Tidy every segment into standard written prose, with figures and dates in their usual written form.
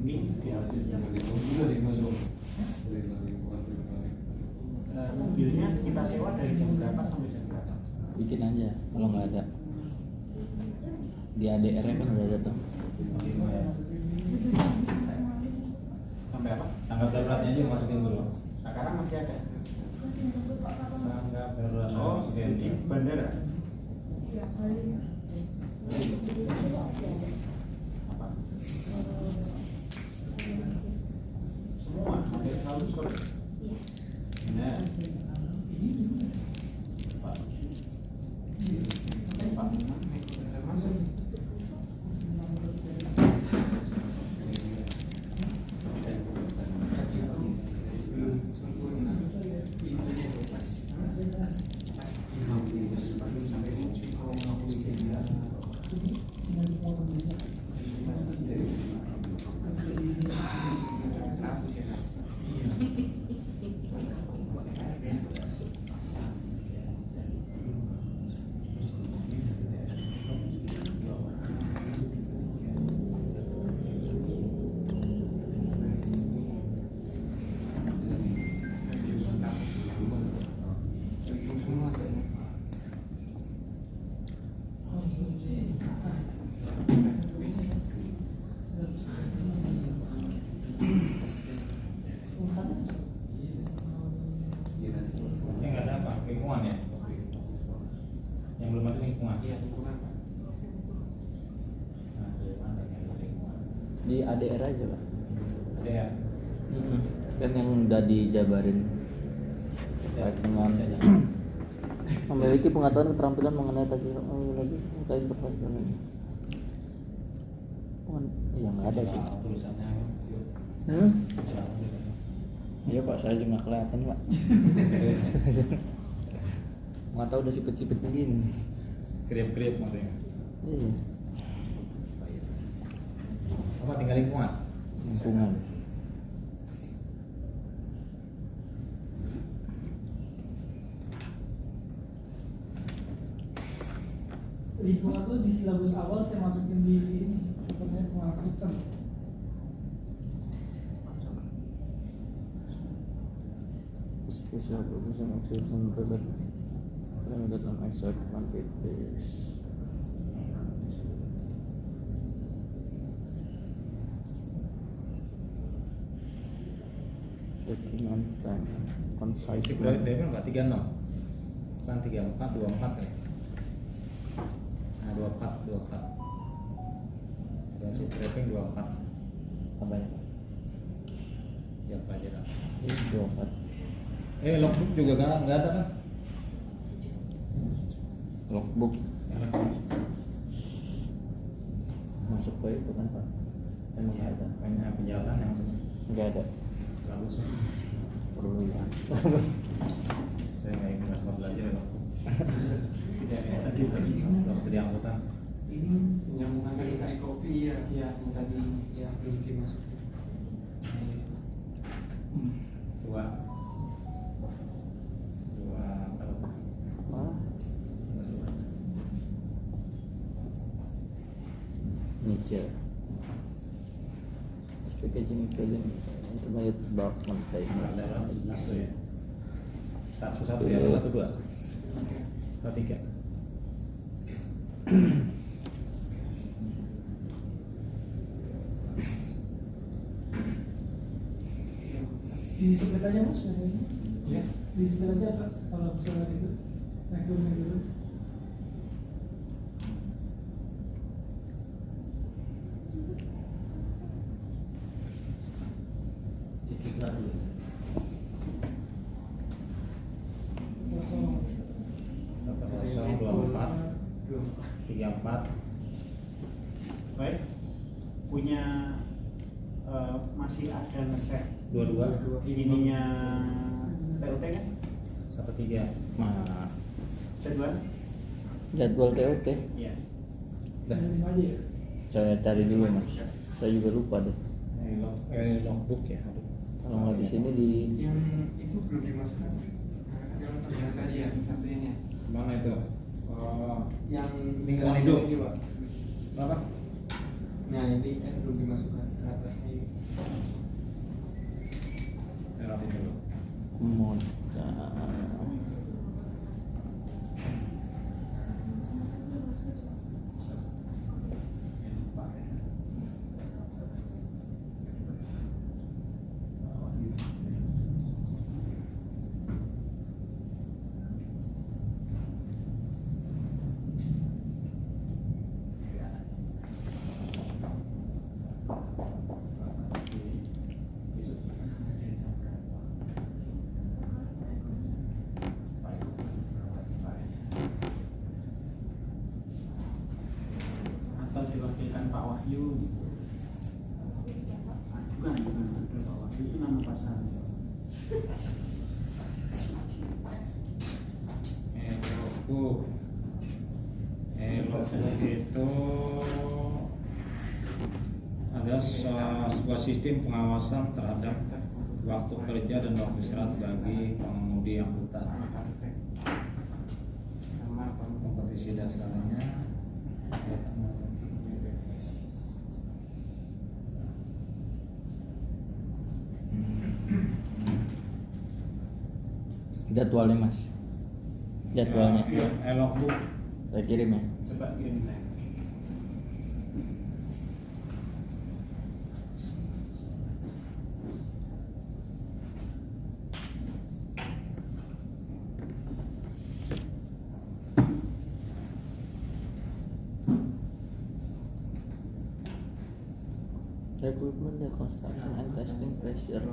Ini mobilnya kita sewa dari jam berapa sampai jam berapa? Bikin aja kalau nggak ada. Di ADR kan udah ada tuh. Sampai apa? Tanggap daruratnya aja masukin dulu. Sekarang masih ada. Tanggap darurat masukin di bandara. Apa? Semua hampir selalu sore. Nah. Pak. Pak. Masuk. Yang nggak ada apa? Lingkungan ya? Yang belum ada lingkungan? Iya, lingkungan. Nah, dari mana yang ada lingkungan? Di ADR aja pak. Ada ya? Kan yang udah dijabarin dengan memiliki pengetahuan keterampilan mengenai teknologi terkait berkaitan ini. Iya nggak ada sih. Tulisannya. Tulisannya. Iya pak, saya juga nggak kelihatan pak. Nggak tahu udah sipit-sipit begini. Krip-krip maksudnya. Iya. Apa tinggal lingkungan? Lingkungan. Lingkungan tuh di silabus awal saya masukin di ini, namanya pengangkutan. Special provision of citizen private limited and exact quantities. Checking on time, concise. Isi proyek DP nggak 36? Bukan 34, 24 kan? Nah 24. Dan si trapping 24. Apa ya? Jam aja dah. Ini 24. Logbook juga nggak ada kan? Logbook masuk ke itu kan pak? Emang nggak ada? Banyak penjelasan yang maksudnya. Nggak ada. Bagus ya. Perlu ya. Saya nggak sempat belajar ya logbook. Waktu di angkutan. Ini menyambungkan kali kopi ya, yang tadi yang belum dimasukin. Dua apa? Ah, Nietzsche. Packaging intermediate development size. Satu ya. Satu ya, atau 1, 2? 3. Di sebut aja mas, Ya. di sebut aja mas, kalau misalnya itu naik dulu. Sedikit lagi. 24, 34. Baik. Punya masih ada nge-set 22. ininya TUT kan? 13. Nah, Jadwal? jadwal TOT. Iya. Dah. Lima aja ya. Saya cari dulu mas. Saya juga lupa deh. Logbook ya. Kalau nggak di sini di Yang itu belum dimasukkan. Yang tadi ya, satu ini ya. Mana itu? Oh, Yang Lingkungan hidup. ini pak. apa? Nah ini kan belum dimasukkan ke atasnya ini. lewati dulu. Modal. Atau diwakilkan Pak Wahyu. Bukan Pak Wahyu itu nama pasar. Elokbook itu ada sebuah sistem pengawasan terhadap waktu kerja dan waktu istirahat bagi pengemudi angkutan. Kompetisi dasarnya Jadwalnya mas. Jadwalnya. Elokbook. Saya kirim ya. Coba kirim saya. Equipment, the construction and testing pressure.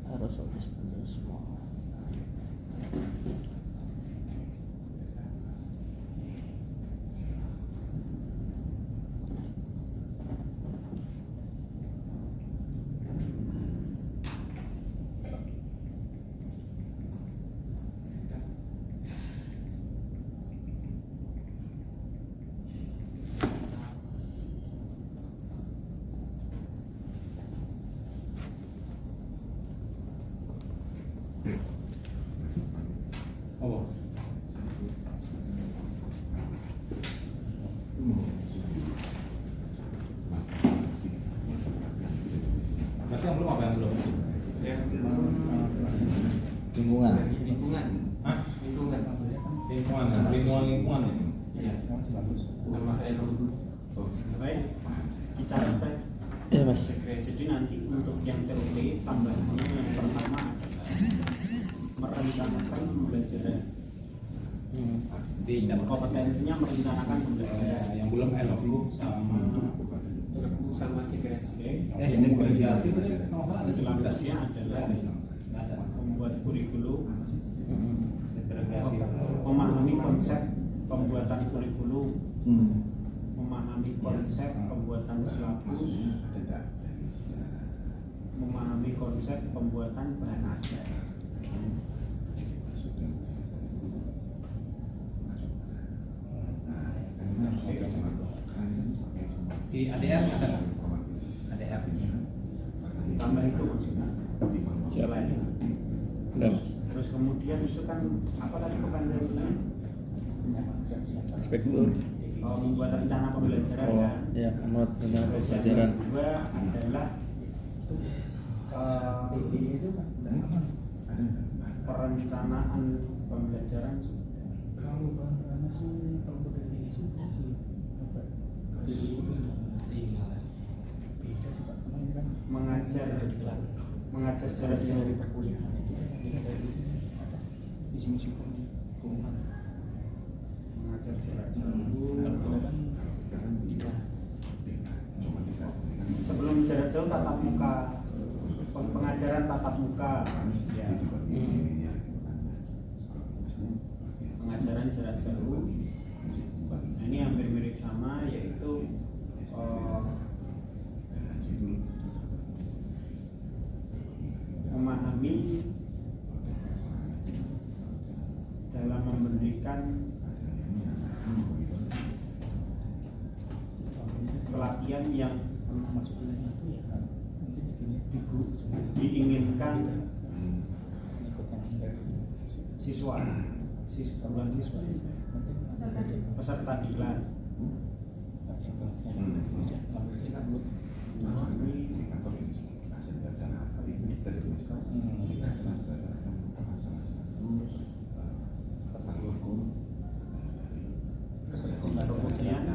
Aerosol dispenser small. Oh. Berarti yang belum apa yang belum? Ya, Lingkungan. lingkungan. Hah? Lingkungan. Lingkungan ini. Iya. Sama Baik, bicara baik. Ya mas. Jadi nanti untuk yang TOP tambahannya yang pertama adalah merencanakan pembelajaran. Kompetensinya merencanakan pembelajaran. Yang belum elokbook sama sama sekresi. segregasi tadi kalau salah ada Selanjutnya adalah membuat kurikulum, segregasi. memahami konsep pembuatan kurikulum, memahami konsep pembuatan silabus, memahami konsep pembuatan bahan ajar. Di ADR ada nggak? ADR. Tambah itu maksudnya. Selain itu. Udah mas. Terus kemudian itu kan apa tadi kompetensinya? Inspektur. Membuat rencana pembelajaran Oh kan. ya, menurut rencana Terus yang pembelajaran. kedua adalah perencanaan pembelajaran. Kalau bahan sih kalau berdefinisi sih apa? Beda sih Pak. Kan Mengajar jarak jauh di perkuliahan. misi-misi lingkungan. Mengajar jarak jauh. Kalau kita kan Sebelum jarak jauh tatap muka, pengajaran tatap muka, ya. Pengajaran jarak jauh. Nah, ini hampir mirip sama, yaitu memahami dalam memberikan pelatihan yang maksudnya itu ya kan mungkin diinginkan siswa peserta diklat memahami Kemudian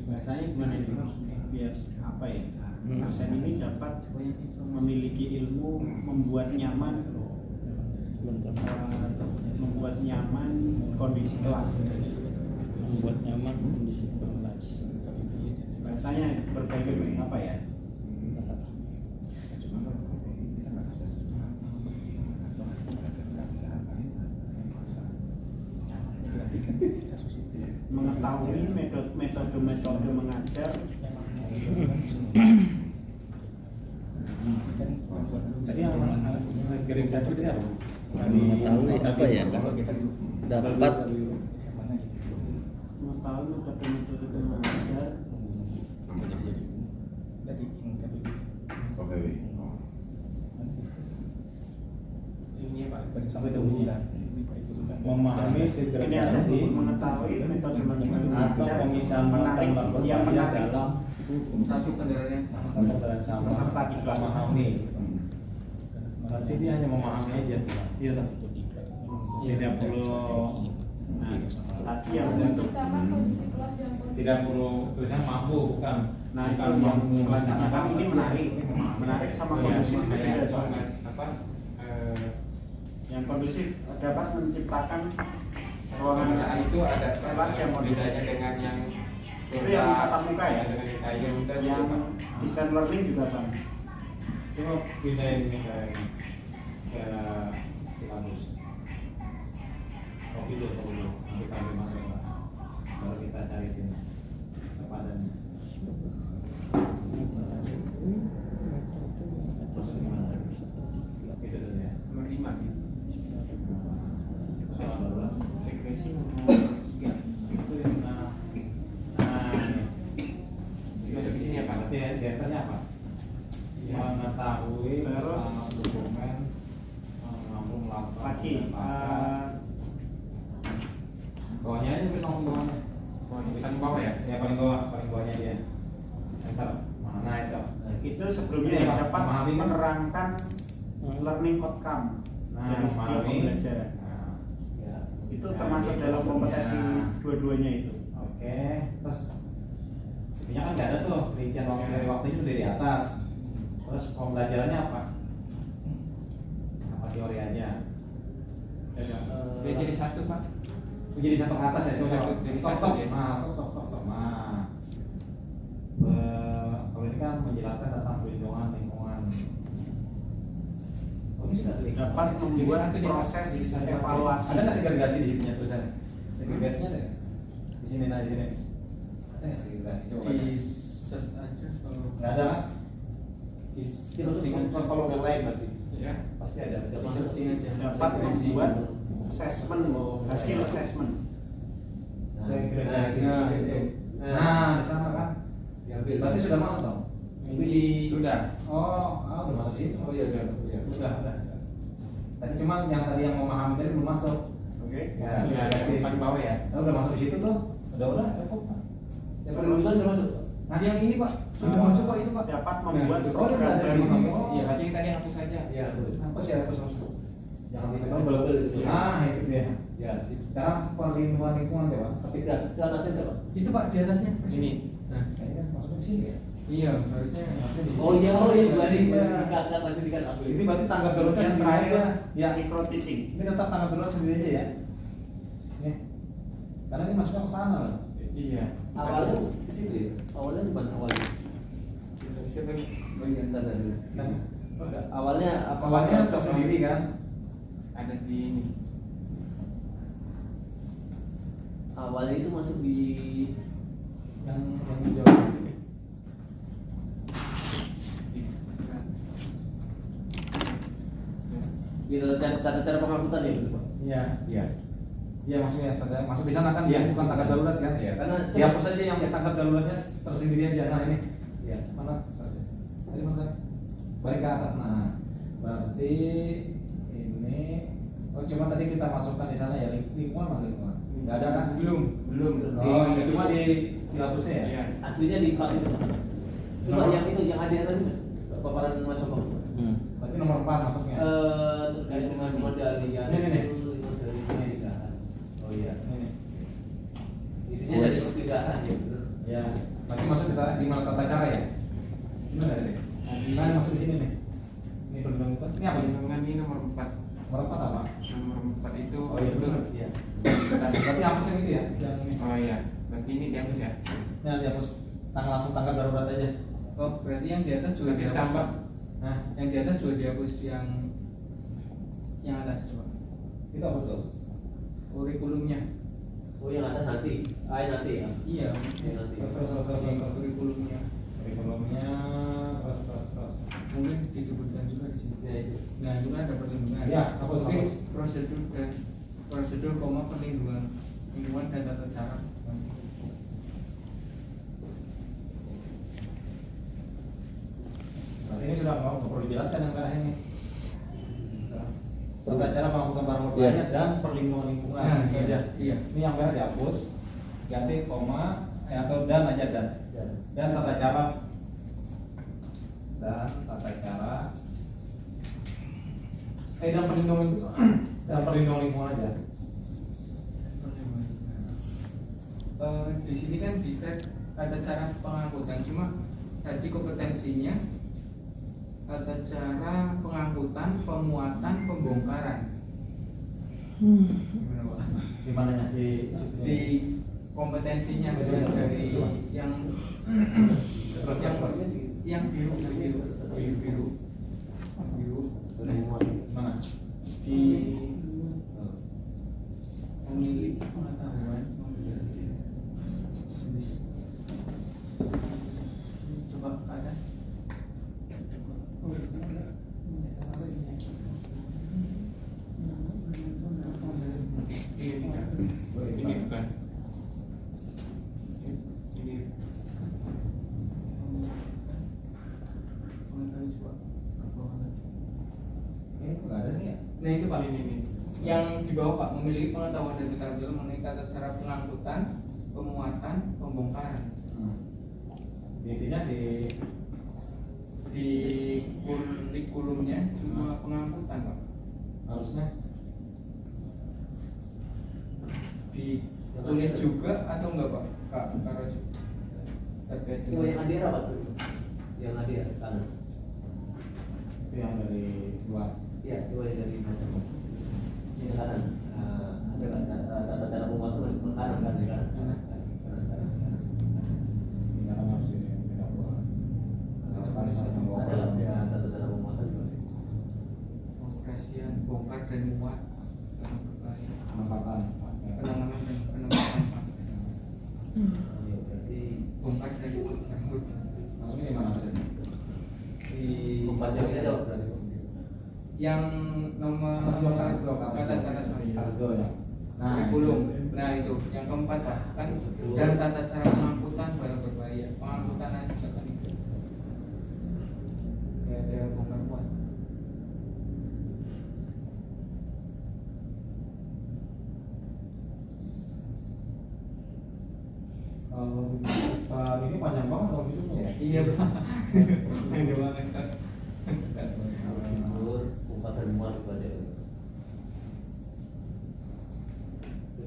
bahasanya gimana itu biar apa ya, dosen ini dapat memiliki ilmu membuat nyaman kondisi kelas, membuat nyaman kondisi kelas. bahasanya berbagai apa ya, mengetahui metode mengajar. Tadi yang segregasi itu apa? Mengetahui apa ya? Dapat Mengetahui metode mengajar. Ini Pak. Sampai bunyi memahami Ini aja segregasi mengetahui metode atau mengajar, pemisahan menarik mata yang menarik dalam Satu kendaraan yang sama. satu dan sama Peserta di kelas. memahami. Berarti dia hanya memahami aja. Iya tak? Tidak perlu Nah, tadi yang untuk Pertama kondisi kelas yang tidak perlu tulisan mampu bukan. nah itu Bukan yang mampu selanjutnya kan ini menarik sama kondusif itu beda kayak soalnya. apa? Yang kondusif dapat menciptakan ruangan Penggunaan itu ada kelas yang kondusif. bedanya dengan yang Itu yang tatap muka ya, dengan yang kayu tadi yang Pak. distance learning juga sama. Coba pindahin ini ke silabus. Kopi dulu nanti kami masuk Pak. Baru kita cari tim sepadannya. Masuk di mana? Itu dulu ya. Nomor 5 gitu. Soal baru. Sekresi nomor 3. Itu yang nah ini. Masuk ke sini ya Pak. Berarti di antaranya apa? Iya. Mengetahui Terus bersama dokumen mampu melakukan Lagi bawahnya aja tulis nomor bawahnya. Kita ke bawah ya. Ya paling bawahnya dia. Enter mana itu? itu sebelumnya Iya, Pak. dapat Memahami kan? menerangkan learning outcome dari setiap memahami. pembelajaran. Nah, ya. Itu Nah, termasuk ini dalam maksudnya. kompetensi dua-duanya itu. Oke, terus intinya kan nggak ada tuh rincian waktu dari waktunya udah di atas. Terus pembelajarannya apa? Apa teori aja? Dia jadi satu Pak. Jadi satu ke atas ya, coba. Satu, jadi Stop, satu stop. ya. Nah, stop. Nah, kalau ini kan menjelaskan tentang perlindungan lingkungan. Oh, ini sudah lingkungan. Dapat membuat satu dia, Pak. proses Jadi satu. evaluasi. Ada nggak segregasi di sini tulisannya? Segregasinya ada nggak? Di sini, nah di sini. Ada nggak segregasi? Coba. Di search aja kalau Nggak ada kan? di Searching searching aja. kalau yang lain pasti. Ya. Pasti ada. Di searching aja. Dapat membuat assessment, hasil assessment. Segregasi. Nah, itu. Nah, di sana kan. Berarti sudah masuk dong? Itu di Udah. udah masuk di situ. Oh iya udah. Udah. Tadi cuma yang tadi yang memahami tadi belum masuk. Oke. Ya, Ya, segregasi. paling bawah ya. Udah masuk di situ tuh. Udah, cukup. Yang paling Terus- duluan udah masuk. Nah, yang ini Pak, sudah masuk Pak itu Pak. Dapat membuat Nah, program ada baru. sini. Iya, berarti yang tadi hapus aja. Iya, hapus ya, hapus. Jangan ditekan double. Nah, itu dia. Ya, sekarang perlindungan lingkungan coba. Ketik ke atasnya coba. Itu Pak di atasnya. Sini. Nah, Kayaknya kan masuk ke sini ya. iya, harusnya harusnya di Oh sini. iya, dibanding Iya. dikat nanti dikat aku. Ini berarti tanggap daruratnya Yang sendiri terakhir aja. Ya, micro teaching. ini tetap tanggap darurat sendiri aja ya. Nih. Karena ini masuknya ke sana loh. Iya. Awalnya ke situ ya. Awalnya di mana awalnya? Dari situ lagi. Oh iya, entar dulu. Kan Awalnya apa? awalnya tersendiri kan. Ada di ini. Awalnya itu masuk di Yang hijau. di tata cara pengangkutan ya, betul Pak? Iya, iya. Iya maksudnya masuk di sana kan dia bukan tanggap darurat kan? Iya, karena Dihapus aja yang tanggap daruratnya tersendiri aja. Nah ini, ya mana? Tadi mana? Balik ke atas. Nah, Berarti ini cuma tadi kita masukkan di sana ya lingkungan mana lingkungan? Nggak ada kan? Belum. Oh, ini cuma di silabusnya ya? Iya. Aslinya di plat itu. Coba yang itu yang ada tadi mas, paparan mas Bambang. Berarti nomor 4 masuknya. Terkait dengan modal yang Ini. modal pernikahan. Oh iya. Ini. Intinya dari pernikahan ya betul. Ya, berarti masuk di mana tata cara ya? Gimana tadi? Nah, masuk di sini nih. Ini perlindungan lingkungan. Ini apa ini? Perlindungan ini nomor 4. Nomor 4 apa? Nomor 4 itu Oh iya betul. Iya. Berarti hapus yang itu ya? Yang ini. Oh iya. Berarti ini dihapus ya. Nah, dihapus. Langsung tanggal darurat aja. Oh, berarti yang di atas juga Nanti dihapus. ditambah. Nah, Yang di atas juga dihapus yang atas coba. itu hapus. Kurikulumnya. Oh yang atas nanti, nanti ya. Iya. Yang nanti. Terus. Kurikulumnya. Kurikulumnya terus. Mungkin disebutkan juga di sini. Ya itu. Nah, itu kan ada perlindungan. Iya, hapus. Oke, prosedur perlindungan lingkungan dan tata cara. Berarti ini sudah nggak perlu dijelaskan yang terakhir ini. Tata cara pengangkutan barang Iya. berbahaya dan perlindungan lingkungan. Nah, Itu iya. aja. Iya. Ini yang merah dihapus, ganti koma atau dan aja dan. Dan tata cara dan perlindungan lingkungan dan perlindungan lingkungan aja. Di sini kan bisa ada cara pengangkutan, cuma tadi kompetensinya tata cara pengangkutan, pemuatan, pembongkaran. Gimana, Pak? Di mananya Di kompetensinya dari yang biru mana? di pemilik pengetahuan. Coba ke atas. Ini bukan. Ini Ini nggak ada nih ya? Nah itu Pak, ini. yang di bawah Pak, memiliki pengetahuan dan keterampilan mengenai tata cara pengangkutan, pemuatan, pembongkaran. Intinya Di kurikulumnya cuma pengangkutan Pak. harusnya Ditulis juga atau enggak Pak? Kak Raju terkait Oh yang dengan hadir apa tuh? Yang hadir kanan. itu yang dari luar. Iya, itu yang dari macam. Yang kanan. Ada tata cara pembuatan ke kanan kan ya kan? Kanan. Ini kan harus ini kita buat. Ada tadi sampai yang bawah. Ada ya tata cara pembuatan juga. operasian bongkar dan muat barang berbahaya, Penempatan. penanganan dan penempatan Pak. Iya berarti Bongkar dan muat. Maksudnya di mana tadi? Di empat yang ini ada berarti. yang nomor Atas dua, atas Mas. Atas dua ya. Kurikulum. Nah itu yang keempat Pak, kan dan tata cara pengangkutan barang berbahaya. Pengangkutan aja kan itu. Ya ada bongkar muat. Kalau ini panjang banget dong hidupnya ya. Iya Pak. Ini banget kan. Telur, empat dan muat itu aja.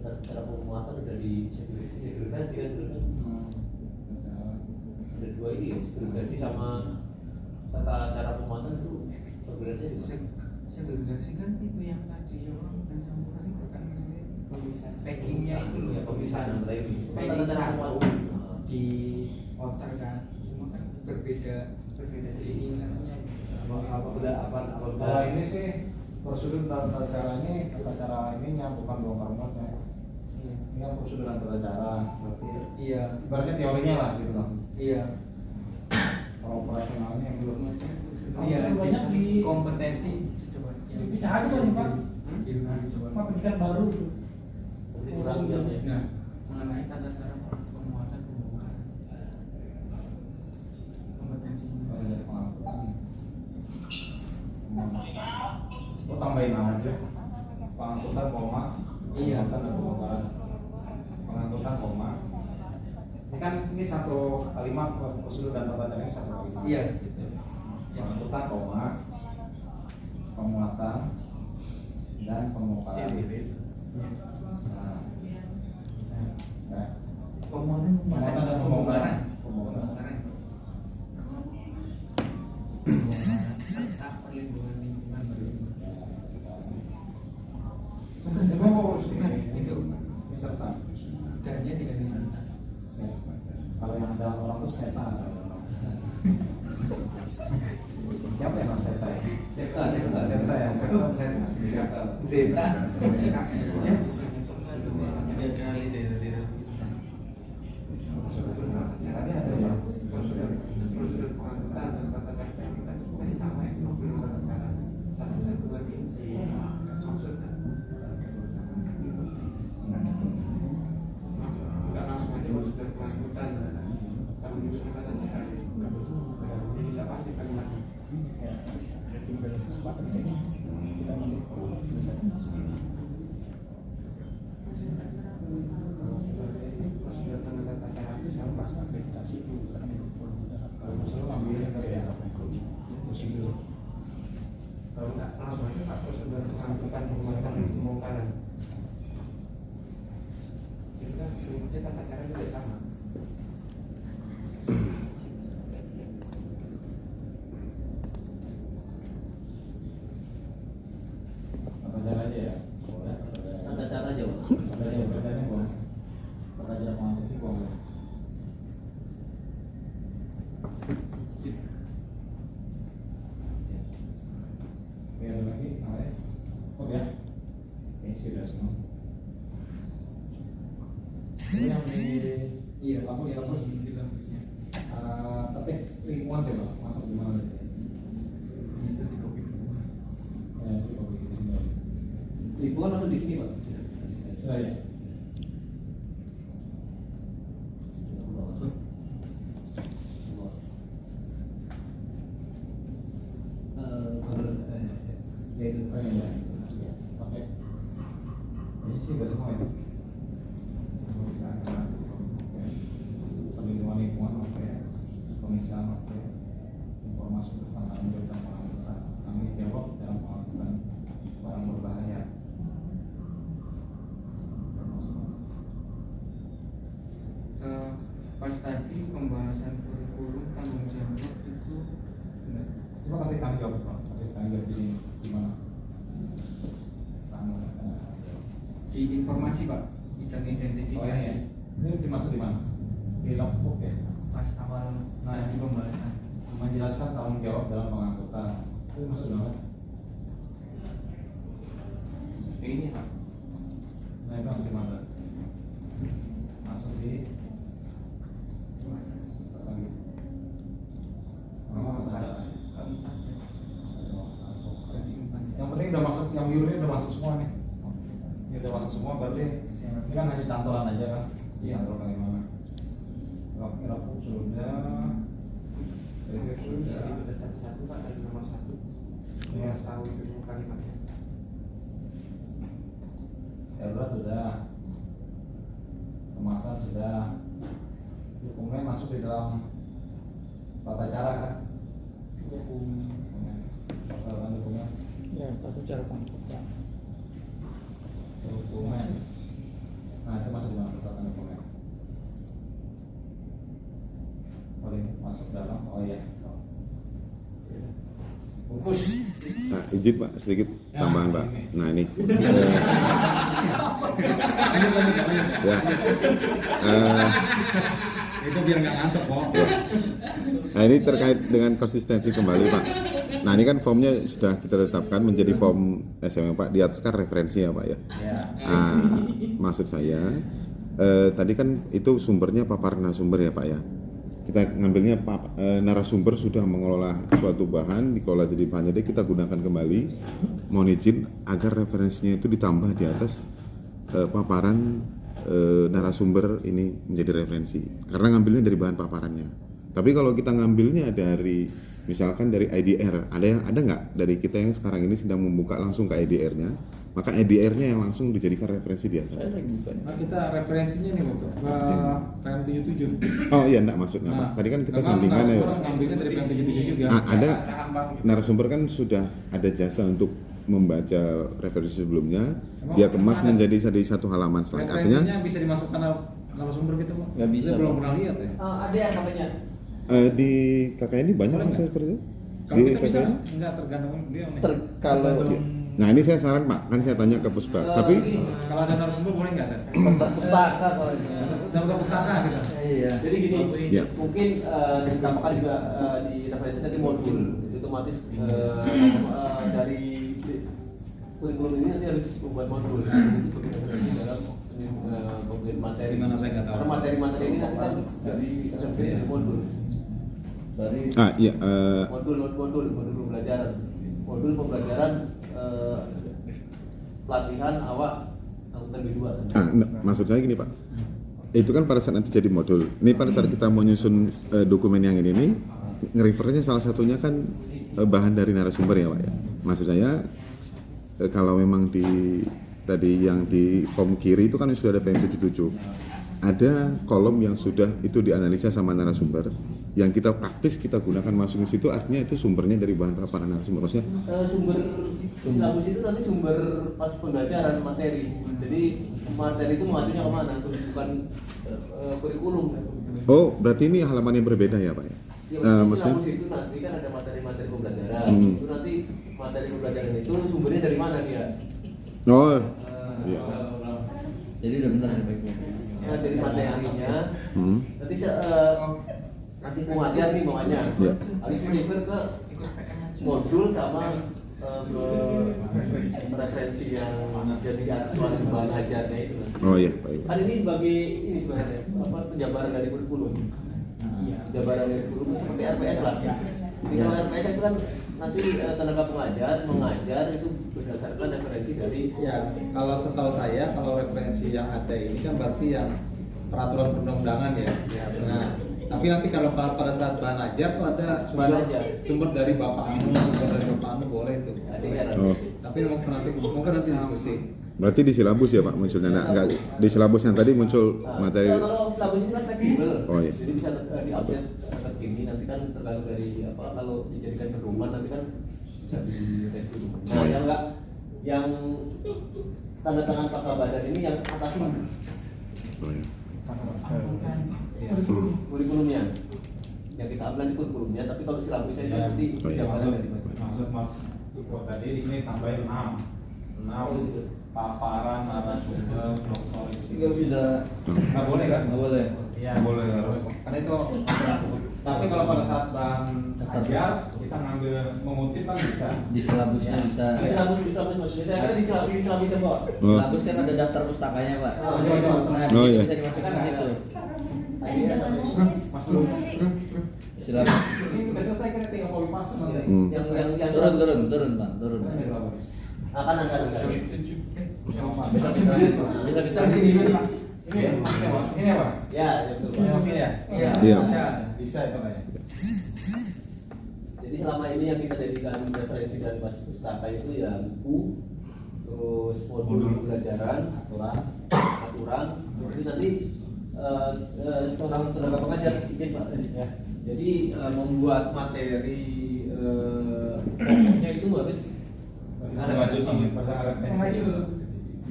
Tata cara pembuatan udah di segregasi kan dulu kan. Ada dua ini segregasi sama tata cara pembuatan itu sebenarnya Segregasi kan itu yang tadi orang dan campuran itu kan pemisahan packingnya itu loh ya pemisahan antara ini. Packing Tata cara satu pembuatan. di outer kan, cuma kan berbeda keinginannya. Kalau ini sih prosedur tata cara ininya bukan bongkar muatnya. Iya. Ini kan prosedur dan tata cara. Berarti Iya. ibaratnya teorinya lah gitu loh. Iya. Kalau operasionalnya yang belum. Iya. Banyak di kompetensi coba. Bisa aja Pak nih Pak. Coba. Pak pendidikan baru itu. Nanti kurang jamnya. Nah, mengenai tata cara pemuatan pembongkaran. Kompetensi. Kalau dari pengangkutan. Ini kan ini satu kalimat prosedur dan tata caranya satu kalimat. Iya. Gitu. Yang angkutan koma, pemuatan dan pengumpalan. Nah, nah, Pemotongan dan pembongkaran. Pembongkaran. Serta perlindungan lingkungan. Oh, Itu serta. dannya diganti serta. Kalau yang ada orang tuh seta. Siapa yang harus seta ya? Seta Seta ya, seta. Zeta. Tiga kali dari Tadi ada ya. Prosedur pengangkutan dan tata cara pengangkutan itu kan sama ya. Satu dua tiga maksudnya. Nggak langsung aja prosedur pengangkutan sama menyusun tata cara. Jadi siapa aja kalimatnya? Prosedur tata cara itu sama pas akreditasi itu Kalau misalnya ngambilnya dari ya. Kalau nggak langsung aja Pak prosedur pengangkutan penguatan dan pembongkaran. Itu kan sebenarnya tata cara juga sama. Tata cara aja ya. Tata cara aja, Pak. Tata cara bedanya bang. Tata cara mengangkut itu bang. Oke, ada lagi? Ada? Oh ya. Oke, sudah semua. Ini yang di Iya, lapus lapus. silabusnya. Ketik lingkungan coba masuk di mana? Itu di kopi. Ya, di kopi di sini. Lingkungan masuk di sini, Pak. Sudah ya. Ya itu ya. Oke. Ini sih udah semua ya. Perlindungan lingkungan oke, pemisahan oke, informasi tentang kami jawab dalam pengangkutan barang berbahaya. Pas tadi pembahasan kurikulum tanggung jawab itu benar. Coba nanti tanya jawab Pak, nanti tanya jawab di sini gimana? Di informasi Pak, bidang identifikasi. Oh ini ya, ini dimaksud di mana? Di logbook ya. Pas awal di pembahasan. Menjelaskan tanggung jawab dalam pengangkutan. Itu maksud banget. Ini Pak. Nah itu masuk di mana? Masuk di lagi. Oh, tata cara. Yang penting udah masuk, yang biru ini udah masuk semua nih. Ini udah masuk semua berarti ini kan hanya cantolan aja kan? Iya. Cantolan gimana? Rapuh sudah. Bisa dibedah satu-satu Pak dari nomor 1. Iya. Harus tahu itu kalimatnya. Darurat sudah, kemasan sudah, hukumnya masuk di dalam tata cara kan? Hukumnya. Ya, tata cara pengangkutan. Hukumnya. Nah itu masuk di dalam persyaratan hukumnya. Boleh masuk dalam, oh iya. Bungkus. Nah, izin Pak, sedikit tambahan Pak. Nah ini, ya, Itu biar nggak ngantuk kok. ya. Nah ini terkait dengan konsistensi kembali Pak. Nah ini kan formnya sudah kita tetapkan menjadi form SMM Pak. Di atas kan referensi ya Pak ya. Ya. Nah, maksud saya tadi kan itu sumbernya paparan narasumber ya Pak ya. Kita ngambilnya narasumber sudah mengelola suatu bahan, dikelola jadi bahan, jadi kita gunakan kembali. Mohon izin agar referensinya itu ditambah di atas paparan narasumber ini menjadi referensi. Karena ngambilnya dari bahan paparannya. Tapi kalau kita ngambilnya dari misalkan dari IDR, ada nggak dari kita yang sekarang ini sedang membuka langsung ke IDR-nya, maka EDR-nya yang langsung dijadikan referensi di atas. Nah, kita referensinya nih Bapak ke PM77. Oh iya, enggak maksudnya Pak. Tadi kan kita sandingan ya. Ngambilnya dari PM77 juga. Ada narasumber kan sudah ada jasa untuk membaca referensi sebelumnya, dia kemas menjadi satu halaman slide. Artinya Referensinya bisa dimasukkan narasumber gitu Pak? Nggak bisa, Saya belum Pak. pernah lihat ya. Ada yang katanya. di KKN ini banyak Boleh mas nggak? seperti itu. Kalau Di kita bisa, KKN? enggak tergantung beliau nih. Kalau Nah ini saya saran Pak, kan saya tanya ke Puspa. Tapi Kalau ada narasumber boleh nggak ada? Pustaka kalau itu. Daftar pustaka gitu. iya. Jadi gini, Ya. mungkin ditambahkan juga di referensi nanti modul, jadi otomatis dari kurikulum ini nanti harus membuat modul. Itu sebagai referensi dalam pemberian materi. Gimana saya nggak tahu. Karena materi-materi ini nanti kan dari modul. Dari iya Modul pembelajaran. Modul pembelajaran pelatihan awak angkutan B2. maksud saya gini Pak. Itu kan pada saat nanti jadi modul. Ini pada saat kita mau nyusun dokumen yang ini nih, nge-refernya salah satunya kan bahan dari narasumber ya Pak ya. Maksud saya kalau memang di tadi yang di form kiri itu kan sudah ada PM77. Ada kolom yang sudah itu dianalisa sama narasumber, yang kita praktis kita gunakan masuk ke situ, artinya itu sumbernya dari bahan paparan narasumber. Maksudnya Sumber silabus itu nanti sumber pas pembelajaran materi. Jadi materi itu mengacunya kemana? Bukan kurikulum. oh berarti ini halaman yang berbeda ya Pak ya? Maksudnya Silabus itu nanti kan ada materi-materi pembelajaran. Hmm. Itu nanti materi pembelajaran itu sumbernya dari mana dia? oh iya. jadi udah benar ya baiknya. Nah, dari materinya. Hmm. Nanti kasih pengajar nih bawahnya. Ya. Harus merefer ke modul sama referensi yang jadi aktual bahan ajarnya itu. Oh iya Pak. Kan ini sebagai ini sebenarnya penjabaran dari kurikulum. Penjabaran dari kurikulum seperti RPS lah. Jadi kalau RPS itu kan nanti tenaga pengajar mengajar itu berdasarkan referensi dari Ya, kalau setahu saya kalau referensi yang ada ini kan berarti yang peraturan perundang-undangan ya. Nah, tapi nanti kalau pada saat bahan ajar tuh ada sumber dari Bapak Anu, sumber dari Bapak Anu boleh itu. Oh. Tapi mungkin nanti diskusi. Berarti di silabus ya Pak munculnya? Nah, enggak di silabus yang tadi muncul materi. Kalau silabus ini kan fleksibel. Oh, iya. Jadi bisa diupdate terkini nanti kan tergantung dari apa kalau dijadikan pedoman nanti kan bisa direview. Nah, Oh, iya. yang enggak yang tanda tangan Pak Kabadan ini yang atasnya Oh, iya. kurikulumnya. Yang kita ambil nanti kurikulumnya, tapi kalau silabusnya itu nanti Oh, iya. jabaran dari Maksud Mas Iko tadi di sini tambahin 6 paparan narasumber dokter Nggak bisa. nggak boleh kan? Nggak boleh. Iya boleh harus. Karena itu. Tapi kalau pada saat bahan ajar kita ngambil mengutip kan bisa. Di silabusnya bisa. Di silabus maksudnya saya kan di silabusnya Pak. Oh. Silabus kan ada daftar pustakanya Pak. Oh, iya. Nah, Oh, iya. bisa dimasukkan ke situ. Mas Lu. Silabus. Ini udah selesai kan tinggal copy paste nanti. Hmm. Yang Turun Pak, turun. akan Bisa kita sini. Ini apa? Ya, betul. Ini maksudnya ya? Iya. Iya. Bisa itu kayaknya. Jadi selama ini yang kita jadikan referensi dari pustaka itu ya buku, terus modul pembelajaran, aturan. Jadi nanti seorang tenaga pengajar bikin Pak tadi ya. Jadi membuat materi pokoknya itu harus Mengacu sama pada referensi.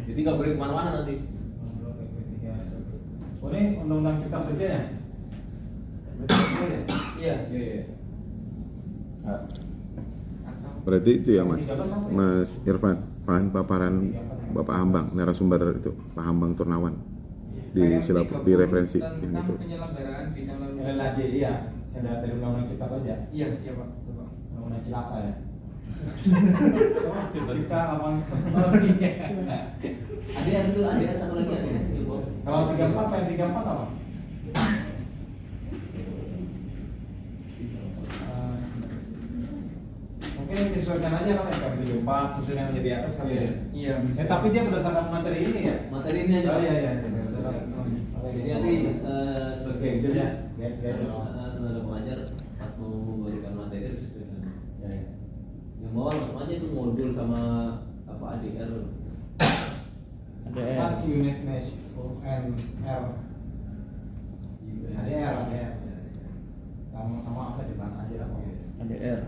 jadi nggak boleh kemana-mana nanti. Oh ini undang-undang cipta kerja ya? Iya. Berarti itu ya Mas Irfan, bahan paparan Bapak Hambang, narasumber itu Pak Hambang Turnawan di silabus di referensi yang itu. Penyelenggaraan di dalam LLAJ iya. Ada dari undang-undang cipta kerja. Iya Pak. Undang-undang cilaka ya. Cipta lapangan. Oh iya. Ada satu lagi ada ilmu. Kalau 34 apa? Mungkin disesuaikan aja kan ya, 34 sesuai yang jadi atas kali ya. Iya. Tapi dia berdasarkan materi ini ya. Materi ini aja. Oh iya iya. Jadi nanti sebagai guide ya, Guide. tenaga pengajar pas mau memberikan materi harus sesuai dengan yang bawah langsung aja itu modul sama apa ADR ADR. ADR. Sama apa di mana aja apa? ADR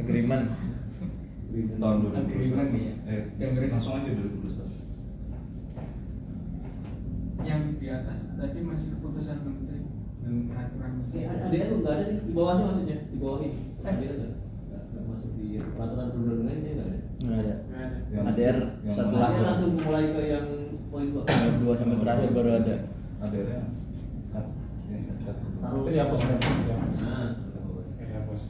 agreement. Tahun 2021. Agreement nih ya. Langsung aja 2021. Yang di atas tadi masih keputusan menteri dan peraturan ADR tuh nggak ada di bawahnya maksudnya, di bawah ini. ADR nggak masuk di peraturan perundang-undangannya nggak ada. Nggak ada. nggak ada. ADR yang setelah Dia langsung mulai ke yang poin 2. 2 sampai terakhir baru ada. ADR-nya Taruh Itu dihapus ya. Nah, Dihapus.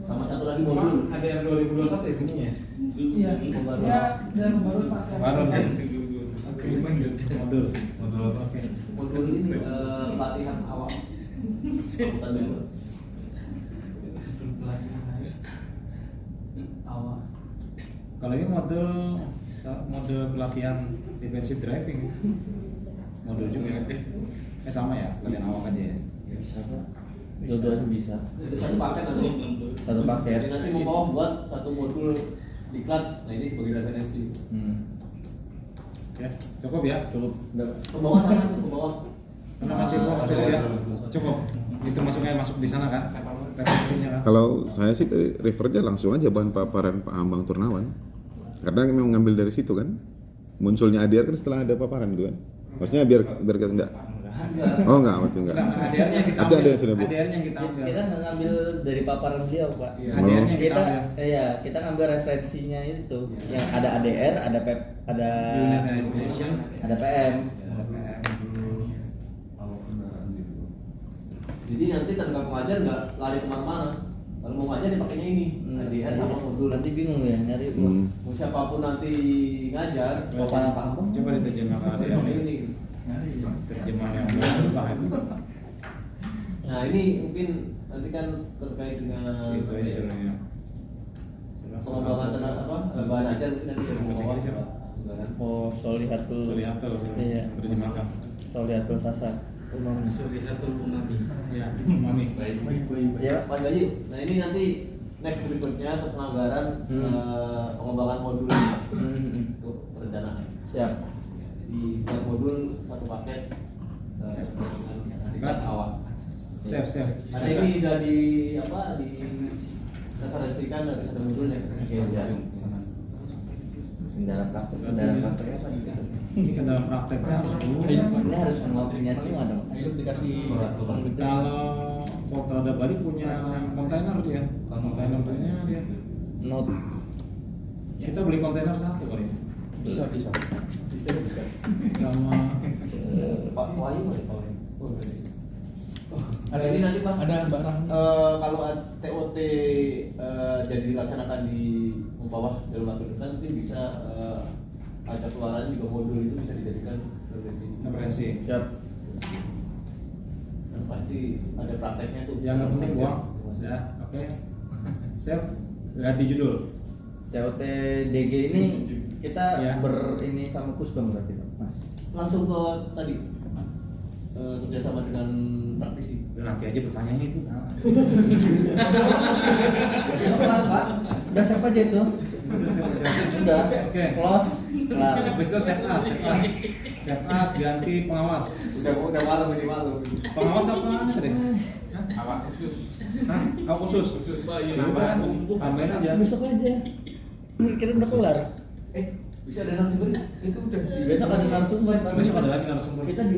sama satu lagi modul. ADR 2021 ya bunyinya. Iya. Ya, dan baru pakai. Baru nih. Agreement gitu. Modul. modul apa? Oke. Modul ini pelatihan awal. Angkutan bebas. Awal. Kalau ini model pelatihan defensive driving. Modul juga ya. Sama ya, pelatihan awak aja ya. Bisa Pak. Dua-duanya bisa. Satu paket atau Satu paket. Jadi nanti mau bawa buat satu modul diklat. Nah ini sebagai referensi. Ya, cukup ya. Cukup. Udah. Ke bawah sana tuh, ke bawah. Karena masih cukup ya. Cukup. Itu masuk di sana kan? Referensinya kan. Kalau saya sih tadi refernya langsung aja bahan paparan Pak Ambang Turnawan. Karena memang ngambil dari situ kan. Munculnya ADR kan setelah ada paparan itu kan. Maksudnya biar kita enggak. Oh enggak, waktu enggak. ADR-nya yang kita Ada ambil. yang sudah bu. ADR-nya yang kita ambil. Kita nggak ngambil dari paparan beliau Pak. Iya, ADR-nya yang kita Kita ambil. ya kita ngambil referensinya itu yang ada ADR, ada PEP, ada Unit Education. ada PM. Ada PM. Jadi nanti tenaga pengajar nggak lari kemana-mana. Kalau mau ngajar ya pakainya ini. ADR sama modul. Nanti bingung ya nyari. Mau siapapun nanti ngajar. Paparan Pak Ambang. Coba diterjemahkan ADR. Pakai ini. Terjemahan yang berubah itu. Nah ini mungkin nanti kan terkait dengan Itu aja sebenarnya. pengembangan tenaga bahan ajar mungkin nanti dari Bahasa bawah. Inggris apa? Oh, Solihatul. Solihatul. Iya. Terjemahkan. Solihatul Sasar. Umum. Ya, Mami. Ya, Pak Gayu. Nah ini nanti next berikutnya untuk penganggaran pengembangan modul untuk perencanaan. siap. Di setiap modul satu paket tingkat awal. Siap. Nah ini udah di referensikan dari satu modulnya. Siap. Dalam prakteknya apa gitu? Ini ke dalam prakteknya harus dulu. Ini harus ngopinya semua dong. Kalau Polda Bali punya kontainer dia. Kontainer punya dia. Note. Kita beli kontainer satu kali. Bisa. Sama Pak Wahyu mana Pak Wahyu? Ada ini nanti pas Ada barang. kalau TOT jadi dilaksanakan di bawah dalam waktu dekat nanti bisa ada keluaran juga modul itu bisa dijadikan referensi. Siap. Dan pasti ada prakteknya tuh. Yang penting uang. Ya, oke. Siap. Ganti judul. TOT DG ini kita Ya. ini sama Kusbang berarti Mas. Langsung ke tadi kerjasama dengan praktisi. Nanti aja pertanyaannya itu. Apa? Udah siapa aja itu? Udah. Oke. Close. Kelar. Besok set as ganti pengawas. Udah malam ini malam. Pengawas apa tadi? Awak khusus. Hah? Awak khusus. Tambahin aja. Besok aja. Ini kira udah kelar. Bisa ada narasumber itu udah Besok ada narasumber. Besok ada lagi narasumber. Kita di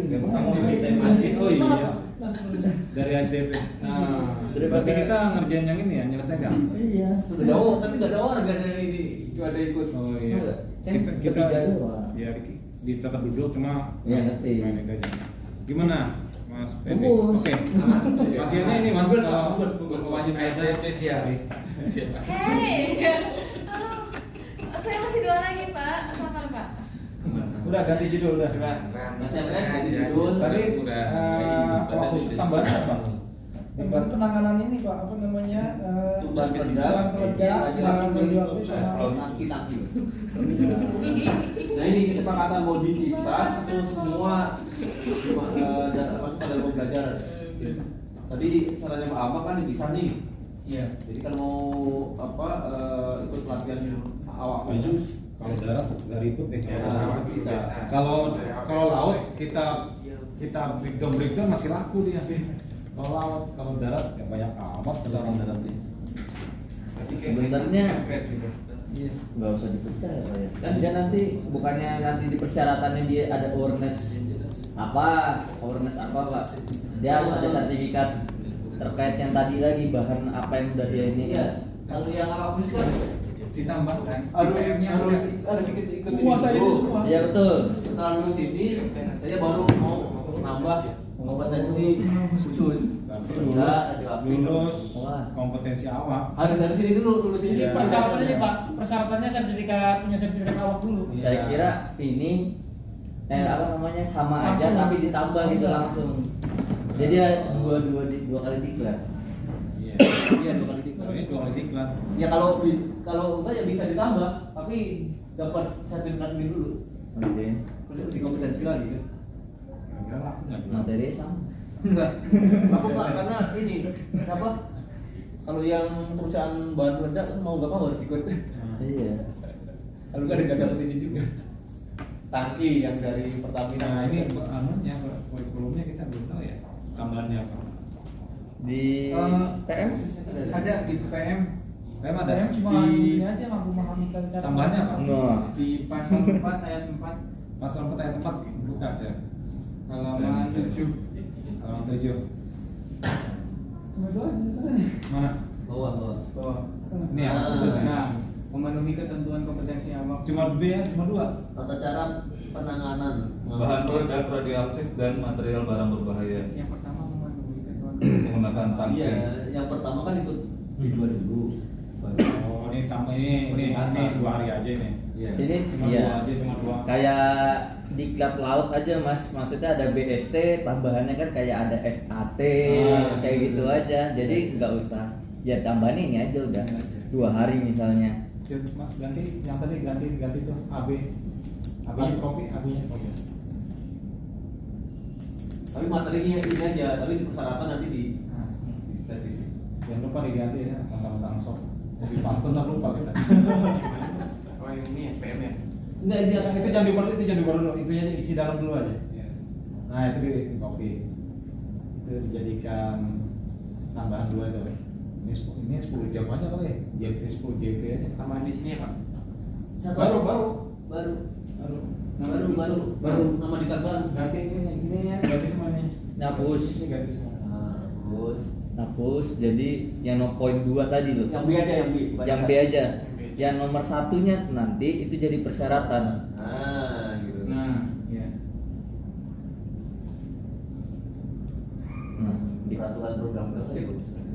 Oh iya. Dari SDP. Nah, berarti kita ngerjain yang ini ya, nyelesaikan. Iya. Udah jauh, tapi nggak ada orang, nggak ada ini, cuma ada ikut. Oh iya. Kan Kita ketiga doang. ya di tetap duduk cuma Iya, ngerti. main itu aja. Gimana, Mas Pepe? Bagus. Oke. Akhirnya ini Mas wajib SDP siap. Hei, saya masih dua lagi Pak, sabar Pak. Udah ganti judul udah. SMS jadi judul. Tadi waktu tambahan apa? Buat penanganan ini Pak, apa namanya? Tugas bahan peledak, peledak, bahan radioaktif sama tangki-tangki. Nah ini kesepakatan mau dipisah atau semua masuk ke dalam pembelajaran. Tadi sarannya Pak Amang kan dipisah nih. Iya. Jadi kan mau ikut pelatihan awak khusus Kalau darat nggak ribet deh. Ya, bisa. Kalau laut kita breakdown masih laku dia. Kalau laut, kalau darat ya banyak amat orang darat dia. Sebenarnya Iya. nggak usah dipercaya Pak ya. Kan dia nanti bukannya nanti di persyaratannya dia ada awareness apa Pak? Dia harus ada sertifikat terkait yang tadi lagi bahan apa yang udah dia ini. Iya. Kalau yang alami kan Ditambahkan. harus ikut Menguasai itu semua. Iya betul. Setelah lulus ini saya baru mau nambah kompetensi khusus. Enggak ada waktu. Lulus Wah. kompetensi awak. Harus ini dulu lulus ini. Jadi persyaratannya nih Pak, persyaratannya punya sertifikat awak dulu. Iya. Saya kira ini sama aja Langsung. tapi ditambah gitu langsung. Jadi ya dua kali diklat. Iya. Iya, 2 kali diklat. Ini 2 kali diklat. Ya kalau enggak ya bisa ditambah, tapi dapat sertifikat ini dulu. Oke. Terus di kompetensi lagi kan. Kira laku nggak? Materi sama. Enggak. Aku Pak karena ini apa? Kalau yang perusahaan bahan peledak kan mau nggak mau harus ikut. Iya. Kalau nggak ada dapat izin juga. Tangki yang dari Pertamina. Nah ini anunya kurikulumnya kita belum tahu ya tambahannya apa. Di PM Ada di PM. PM ada. PM cuma di ini aja mampu memahami cara. tambahannya apa? Nah. Di pasal 4 ayat 4 Pasal 4 ayat 4 buka aja. halaman 7. Halaman 7. Cuma itu aja. Mana? Bawah. Bawah. Ini apa maksudnya? Nah, memenuhi ketentuan kompetensi awak. Cuma B ya, cuma 2. Tata cara penanganan Bahan peledak radioaktif dan material barang berbahaya Yang pertama memenuhi ketentuan menggunakan tangki. Iya, yang pertama kan ikut di 2000. Oh, ini tambah ini 2 hari aja nih. Iya. Ini Cuma iya. 2 aja, cuma 2. Kayak diklat laut aja Mas, maksudnya ada BST, tambahannya kan kayak ada SAT, kayak gitu aja. Jadi nggak usah. Ya tambahan ini aja udah 2 hari misalnya. Ganti yang tadi ganti tuh AB. AB-nya kopi, AB-nya kopi. Tapi materinya ini aja, tapi persyaratan nanti di statis. Jangan lupa diganti ya, tentang sok. Jadi pas ntar lupa kita. Oh yang ini ya, PM ya? Enggak dia Itu jangan diubah dulu, itu aja isi dalam dulu aja. Nah itu di kopi. Itu dijadikan tambahan 2 itu. Ini 10 jam aja kali ya, JP 10 JP aja. Tambahan di sini ya Pak? Baru nama di baru. Ganti ini ya, ganti semuanya. Ngapus. Ini ganti semua. Terus Hapus, jadi yang no point 2 tadi loh. yang B aja yang B. Yang B aja. Yang nomor 1-nya nanti itu jadi persyaratan. Gitu. Nah, ya. Nah, Di peraturan program kerja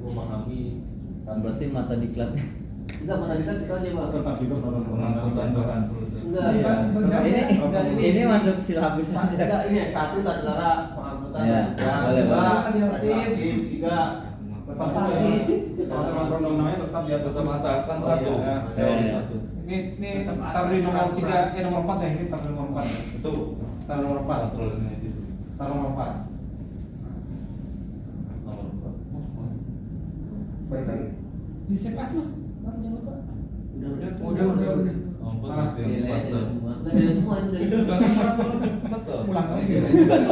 memahami. berarti mata diklatnya. Enggak mana kita aja Pak. Tetap juga Pengangkutan bahan peledak. Enggak Iya. Ini masuk silabus aja. Enggak ini 1 tata cara pengangkutan. Ya, boleh, boleh. 3 Peraturan perundang-undangannya tetap di atas. Tetap atas kan Oh, 1. iya. Teori Iya. 1. Ini taruh di nomor 3, nomor 4 ya, ini taruh nomor 4. Itu Taruh nomor 4. aturannya itu. Taruh nomor 4. Nomor 4. Baik lagi. Di sepas Mas, jangan lupa. Udah. Nomor Ah, 4 yang master. Dari semua ini dari Itu kan betul. Ulang lagi. semua.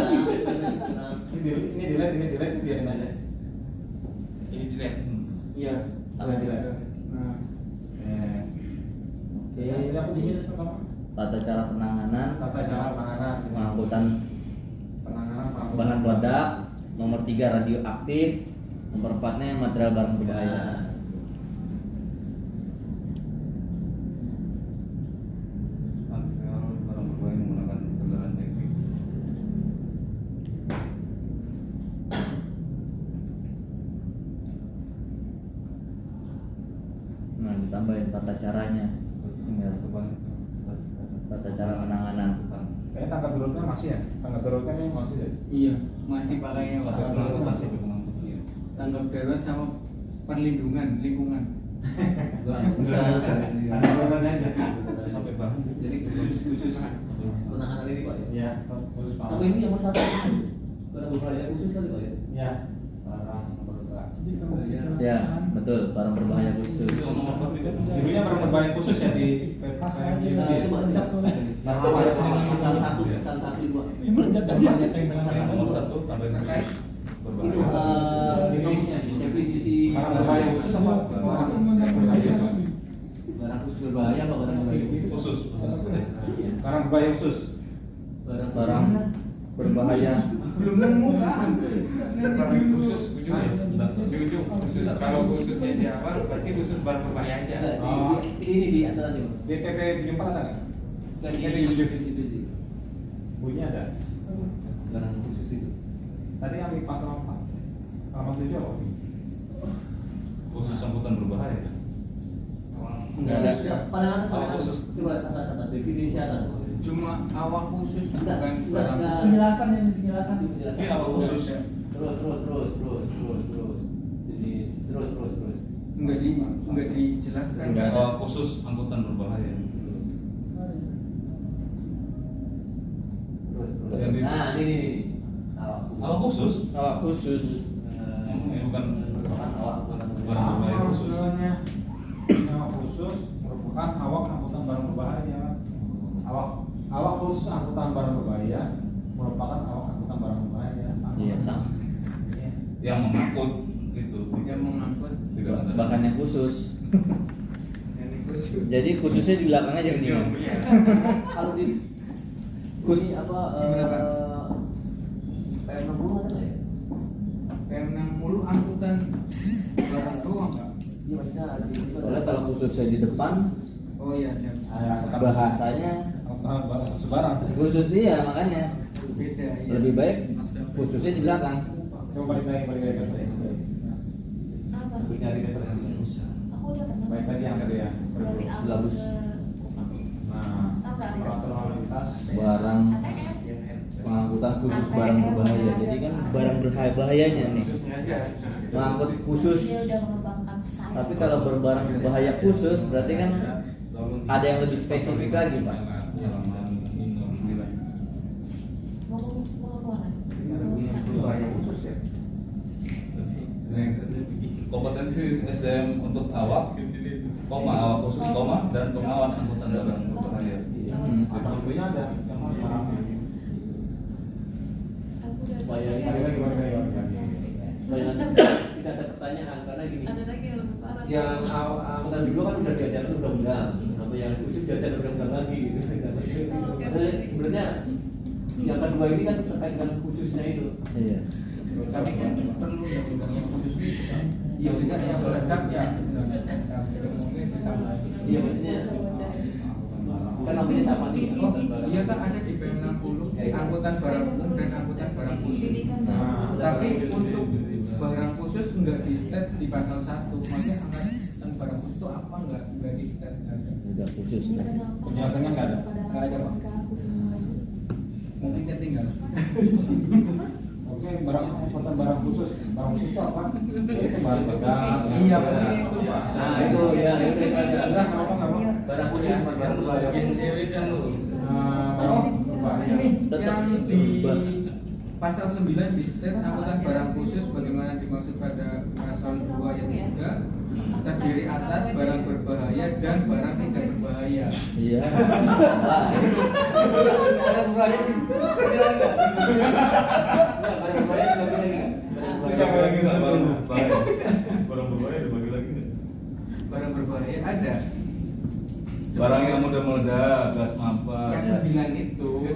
Ini delete, biarin aja. Ini delete. Iya. Apa delete? Nah, Ini aku bikin pertama. Tata cara penanganan Tata cara penanganan pengangkutan pengangkutan bahan peledak, nomor 3 radioaktif, nomor 4-nya material barang berbahaya. Material barang berbahaya menggunakan kendaraan teknik. Nah, ditambahin tata caranya. Tinggal tata cara penanganan. Kayaknya tangga daruratnya masih ya? Tangga daruratnya ini masih ya? iya, masih pakainya Pak. Pengangkutan sih pengangkutan. Tanggap darurat sama perlindungan lingkungan. Tangga daruratnya aja. Sampai bahan. Jadi khusus. Penanganan ini Pak ya. Iya, khusus Tapi ini nomor 1. Barang berbahaya khusus kali Pak ya. Ya, barang berbahaya. Jadi kalau Ya, kita Betul, barang berbahaya khusus. Judulnya barang berbahaya khusus ya di PPKM Itu Tidak soleh. salah satu dua. Nomor 1 tambahin khusus Itu berbahaya. definisi barang berbahaya khusus sama barang khusus berbahaya apa barang berbahaya Khusus. barang berbahaya khusus. Barang berbahaya. Belum nemu kan? Barang khusus di ujung khusus. Kalau khususnya di awal berarti khusus barang berbahaya aja. Ini di antara aja. DPP 74 ada nggak? Di Bunyi ada. barang khusus itu. Tadi yang di pasal 4 halaman 7 apa? Khusus angkutan berbahaya. Enggak ada. Paling atas Awak paling khusus. atas. Coba atas definisi atas. Cuma awak khusus Enggak, bukan enggak, barang enggak. khusus. Penjelasan yang penjelasan. Ini awak khusus. Terus. Jadi terus. Enggak dijelaskan. Awak khusus angkutan berbahaya. Terus. Nah, ini. Awak khusus. Awak khusus. Ini bukan awak barang berbahaya khusus. Awak khusus merupakan awak angkutan barang berbahaya. Awak khusus angkutan barang berbahaya merupakan awak angkutan barang berbahaya. Sama. Iya, sama. Yang mengangkut itu. Yang mengangkut Tidak ada. Bahkan yang khusus. yang khusus. Jadi khususnya di belakang aja nih. Iya. Kalau di Khusus. ini apa Gimana, Pak? PM60 ada nggak ya? PM60 angkutan barang doang, Pak. Iya maksudnya ada di situ. Soalnya kalau khususnya di depan, Oh iya, siap. bahasanya Angkutan barang sebarang. khusus iya makanya Beda ya. lebih baik khususnya di belakang. Coba balik lagi. Apa? Nyari referensi. Aku udah pernah. Baik tadi yang tadi ya. Dari awal Silabus. ke Kupang. Nah, Tahu nggak? peraturan lalu lintas. Barang pengangkutan khusus barang berbahaya. Jadi kan barang bahayanya nih. Khususnya aja. Mengangkut khusus. Dia udah mengembangkan sayap. Tapi kalau berbarang berbahaya khusus berarti kan ada yang lebih spesifik lagi, Pak. Mau kemana? Berbahaya khusus ya. Kompetensi SDM untuk awak, awak khusus, dan pengawas angkutan barang berbahaya. Tentunya ada. Aku udah. Balik lagi. Tidak ada pertanyaan karena gini. Ada lagi yang lebih parah. Yang angkutan berdua kan udah diajarkan undang-undang. Apa yang khusus diajarkan undang-undang lagi gitu. Jadi sebenarnya yang kedua ini kan terkait dengan khususnya itu. Iya. Tapi kan perlu undang-undang yang khusus bisa. Iya, maksudnya yang meledak ya undang-undang mungkin ditambah. Iya maksudnya kan namanya sama nih. Oh, iya kan ada di PM60 angkutan barang umum dan angkutan barang khusus. Tapi untuk barang khusus nggak di state di pasal 1. Maksudnya angkutan barang khusus itu apa nggak di state ada. Udah khusus. Penjelasannya nggak ada. Nggak ada, Pak. Mungkin ketinggalan. Oke, angkutan barang khusus. Barang khusus itu apa? Itu bahan peledak. Iya, mungkin itu, Pak. Nah itu ya itu Enggak apa. barang khusus bukan barang berbahaya. Barang berbahaya. Ini yang di pasal 9 di state angkutan barang khusus bagaimana dimaksud pada pasal 2 ayat 3 terdiri atas barang berbahaya dan barang tidak berbahaya. Iya. Barang berbahaya sih. Kira enggak? Enggak, barang berbahaya dibagi lagi. Barang berbahaya dibagi lagi nggak? Barang berbahaya ada. Barang yang mudah meledak, gas mampas. Yang 9 itu. Ya.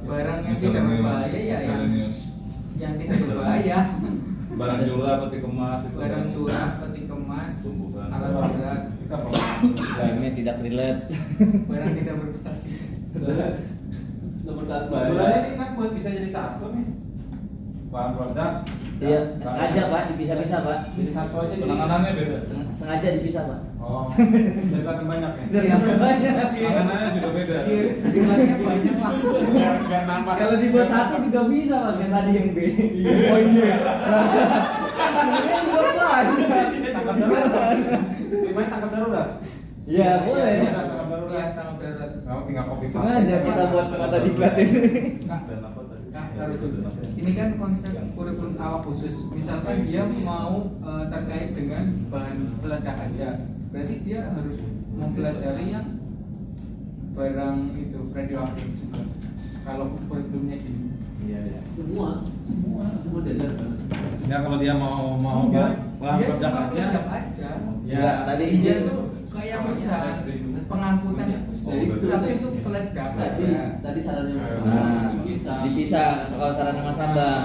Barang yang tidak berbahaya ya yang tidak berbahaya. Barang curah, peti kemas itu. Barang curah, peti kemas, Tumbuhan. alat berat, Barangnya tidak relate. barang tidak berbahaya. Nomor 1 Sebenarnya ini kan buat bisa jadi satu nih. Bahan peledak. Iya, sengaja Pak, dipisah-pisah Pak. Jadi satu aja. Penanganannya beda. Sengaja dipisah Pak. Oh, dari belakang banyak ya. Dari yang banyak. Penanganannya juga beda. Jumlahnya banyak Pak. Biar nambah. Kalau dibuat satu juga bisa Pak, yang tadi yang B. Oh iya. Ini juga banyak. Tangkap darurat. Gimana tangkap darurat? Iya, boleh. Tangkap darurat. Iya, tanggap darurat. Kamu tinggal copy paste. Sengaja kita buat kata diklat ini. Dan apa tadi? taruh dulu. Ini kan konsep kurikulum awak khusus. Misalkan dia mau terkait dengan bahan peledak aja, berarti dia harus mempelajari yang barang itu radioaktif juga. Kalau kurikulumnya gini. Iya. Semua diajarkan. Ya kalau dia mau Enggak, bahan dia peledak cuma aja. peledak aja. Ya, tadi Dia tuh kayak perusahaan pengangkutan dari tapi itu peledak aja. Tadi sarannya Nah, dipisah kalau sarannya Mas Ambang.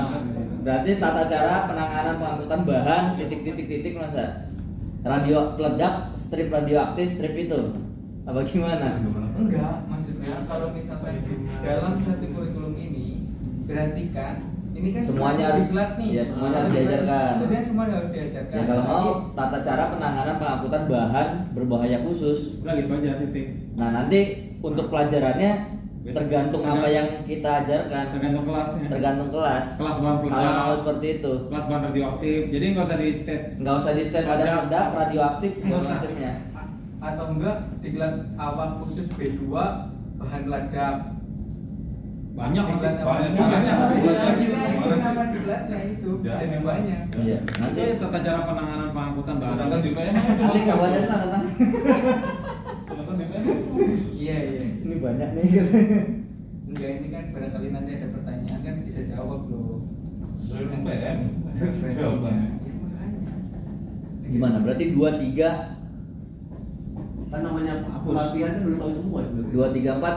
Berarti tata cara penanganan pengangkutan bahan titik masa radio peledak, strip radioaktif, strip itu apa gimana? Enggak, maksudnya kalau misalkan di dalam satu kurikulum ini berarti kan ini kan Semuanya satu harus- diklat nih. ya, semuanya harus diajarkan. Itu dia semua harus diajarkan. Ya kalau mau tata cara penanganan pengangkutan bahan berbahaya khusus. Udah gitu aja titik. Nah nanti untuk pelajarannya tergantung apa yang kita ajarkan, Tergantung kelasnya. tergantung kelas. Kelas bahan Kalau mau peledak, seperti itu, kelas bahan radioaktif. Jadi nggak usah di stage. nggak usah di stand pada Peledak. peledak, radioaktif, Nggak usah. macamnya. Atau enggak diklat awak khusus B2 bahan peledak. Banyak Diklat itu. awak- Banyak. Itu nama diklatnya itu Ya. lebih banyak. Iya. Nanti Nanti tata cara penanganan pengangkutan bahan. Sedangkan di PM nanti kabarnya tentang sedangkan di PM Iya. ini banyak nih. Enggak, ini kan barangkali nanti ada pertanyaan kan bisa jawab loh. sesuai dengan PM. Jawabannya. Gimana? Berarti 2, 3, kan namanya pelatihan kan udah tahu semua. 2, 3, 4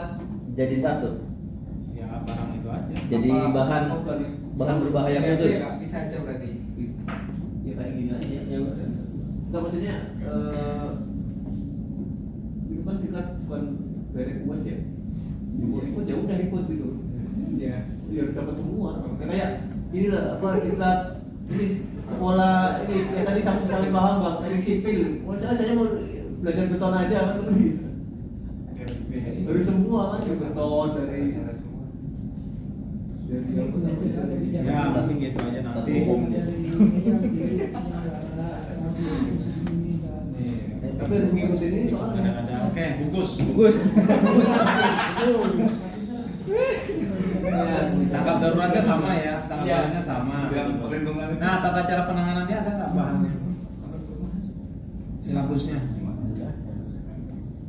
jadiin satu. Ya barang itu aja. Jadi bahan berbahaya Ya, khusus. sih, bisa aja berarti. Ya kayak gini aja. Ya udah. Enggak maksudnya itu kan kita bukan dari kuas ya. Mau ikut ya udah ikut gitu. Iya. Biar dapat semua. Kayak inilah apa kita ini sekolah ini yang tadi kamu sekali paham bang teknik sipil. Maksudnya saya mau belajar beton aja kan dari semua kan dari beton dari Ya mungkin gitu aja nanti. tapi harus ngikutin ini soalnya. Kadang-kadang. Oke, bungkus. Tanggap daruratnya sama ya, tanggap Iya. daruratnya sama. Yang perlindungan itu. Nah, tata cara penanganannya ada nggak bahannya? Silabusnya.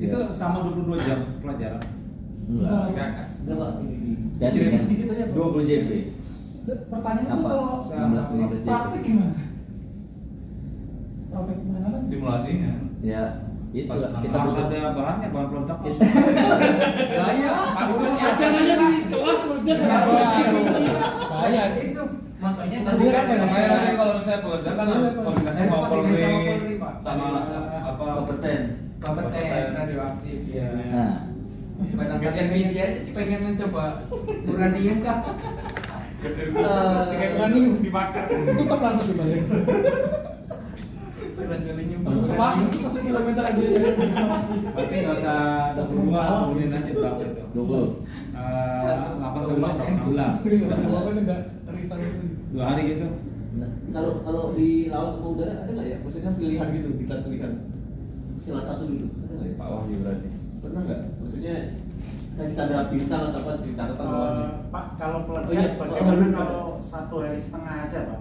Itu sama 22 jam pelajaran. Enggak. Enggak pak. Jadi Jadi sedikit aja, Bro. 20 JP. Pertanyaan itu Apa? kalau 16 praktik gimana? Praktik penanganan Simulasinya. Ya, itu Pas kita Harus butuh. ada bahannya, bahan peledak. Saya acaranya di kelas udah bahaya itu makanya Tadi kan ada Makanya kalau misalnya pelajar kan harus koordinasi sama Harus Polri koordinasi sama Polri, Pak. sama apa Kompeten. kompeten radioaktif ya. Nah, Barangkali media aja pengen mencoba uranium kah? uranium dibakar. tutup langsung dibalik. Barangkali Langsung sepas 1 kilometer aja saya bisa masih. Berarti nggak usah 22, kemudian aja berapa itu? 20. 8 ke 16. Kalau kan enggak terisak itu. 2 hari gitu. Kalau di laut sama udara ada nggak ya? Maksudnya pilihan gitu, diklat pilihan. Salah satu dulu. Ada nggak ya? Pak Wahyu berarti. Pernah nggak? Maksudnya kasih tanda bintang atau apa di catatan bawahnya? Pak, kalau peledak Oh iya, bagaimana Pak. kalau 1 hari setengah aja Pak?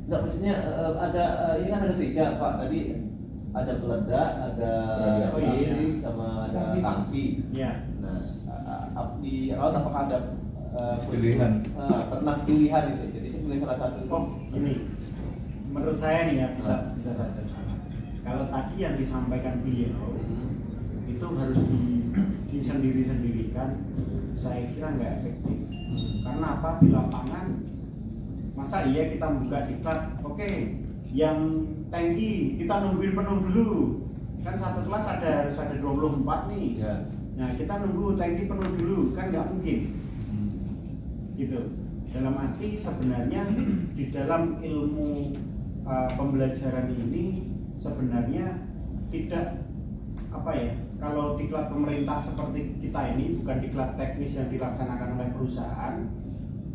Enggak, maksudnya ada ini kan ada 3 Pak. Tadi ada peledak, ada Oh, iya. air, sama ada tangki. Iya. Nah, di laut apakah ada Pilihan. pernah pilihan itu? Jadi saya pilih salah satu. Oh, ini menurut saya nih ya bisa saja salah. Kalau tadi yang disampaikan beliau itu harus disendiri-sendirikan, saya kira nggak efektif. Karena apa? Di lapangan masa iya kita buka diklat, oke, yang tangki kita nungguin penuh dulu. Kan satu kelas harus ada 24 nih. Ya. Nah, kita nunggu tangki penuh dulu, kan nggak mungkin. Gitu. Dalam arti sebenarnya di dalam ilmu pembelajaran ini sebenarnya tidak apa ya, kalau diklat pemerintah seperti kita ini bukan diklat teknis yang dilaksanakan oleh perusahaan.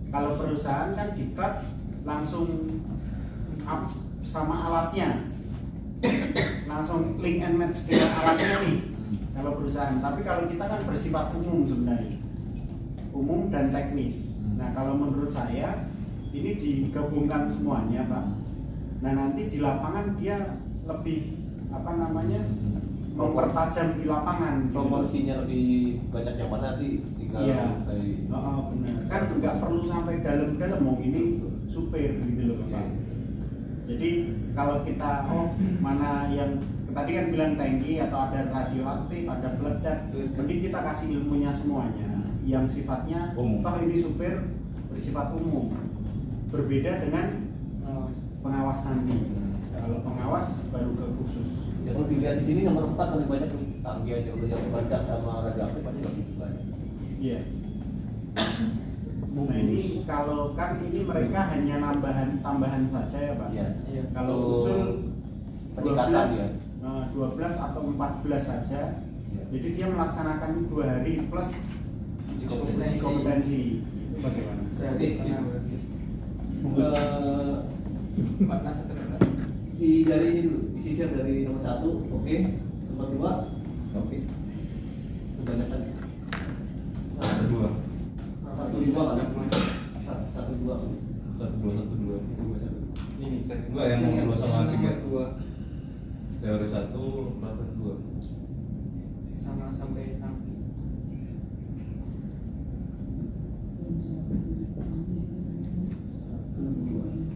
Kalau perusahaan kan diklat langsung sama alatnya, langsung link and match dengan alatnya nih kalau perusahaan. Tapi kalau kita kan bersifat umum sebenarnya, umum dan teknis. Nah kalau menurut saya ini digabungkan semuanya Pak. Nah nanti di lapangan dia lebih apa namanya mempertajam di lapangan. Proporsinya lebih banyak yang mana nanti tinggal Iya. dari Benar. Kan nggak perlu sampai dalam-dalam mau ini supir gitu loh Pak. Jadi kalau kita mana yang tadi kan bilang tangki atau ada radioaktif, ada peledak, mending kita kasih ilmunya semuanya. Yang sifatnya toh ini supir bersifat umum. Berbeda dengan pengawas nanti. Kalau pengawas baru ke khusus. Ya, kalau dilihat di sini nomor 4 lebih banyak tuh tangki aja udah yang peledak sama radioaktif aja lebih banyak. Iya. Nah ini kalau kan ini mereka hanya tambahan saja ya Pak. Iya. Kalau Untuk usul peningkatan ya. 12 atau 14 saja. Iya. Jadi dia melaksanakan 2 hari plus uji kompetensi. Itu bagaimana? Sehari setengah berarti. 14 atau 15. Dari ini dulu, disisir dari nomor 1, oke. Nomor 2, oke. Kebanyakan. Ada dua. 1 2 kan? 1 2. Ini Dua yang nomor 2 sama 3. 2 Teori 1, praktek 2. sama sampai 6.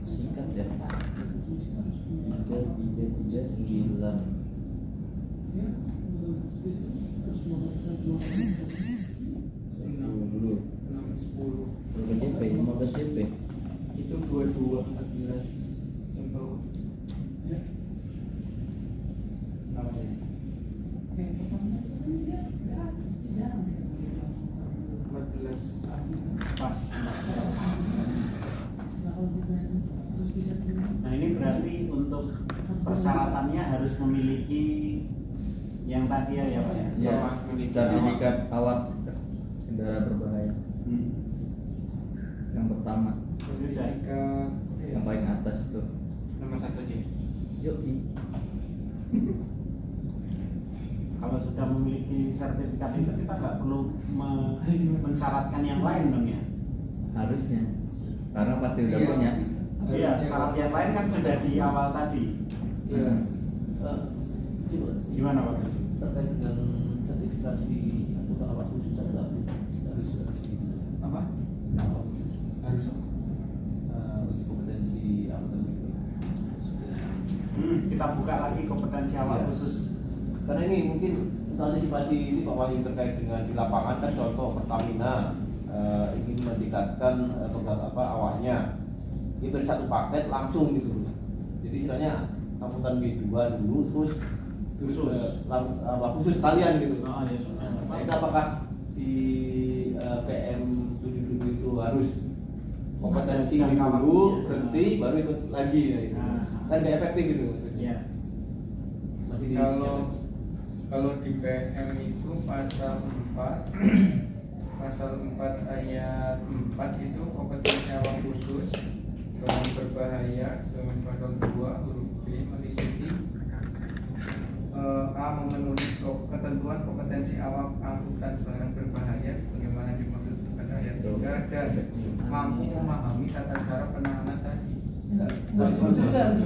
Singkat ya. 3, 3, 3, 9. Dulu. 6, 10. DP, 15 DP. Itu 22, 14 yang bawah. Pas. Nah ini berarti untuk persyaratannya harus memiliki yang tadi ya Pak ya. Ya, sertifikat awak kendaraan berbahaya. Yang pertama, Sudah. yang paling atas tuh. Nomor 1 aja. Yuk. Kalau sudah memiliki sertifikat itu kita nggak perlu mensyaratkan yang lain dong ya. Harusnya. Karena pasti udah Iya. punya. Iya, syarat yang lain kan sudah di awal tadi. Iya. Gimana Pak? Terkait dengan sertifikasi anggota awak khusus ada nggak? Harus Apa? awak khusus. Harus. Uji kompetensi anggota Kita buka lagi kompetensi awal Iya. khusus. Karena ini mungkin untuk antisipasi ini Pak Wahyu terkait dengan di lapangan kan contoh Pertamina ingin meningkatkan awaknya. Ini dari satu paket langsung gitu. Jadi istilahnya angkutan B2 dulu terus Khusus. Khusus kalian gitu. Oh, ya sudah. Nah, itu apakah di PM 77 itu harus kompetensi Jangka dulu waktunya. berhenti baru ikut lagi nah, itu. Nah. Kan nggak efektif gitu maksudnya. Iya. Masih di Kalau di PM itu pasal 4 pasal 4 ayat 4 itu kompetensi awak khusus barang berbahaya dengan pasal 2 huruf B meliputi A memenuhi ketentuan kompetensi awak angkutan barang berbahaya sebagaimana dimaksud pada ayat 3 dan mampu memahami tata cara penanganan tadi. Enggak disebut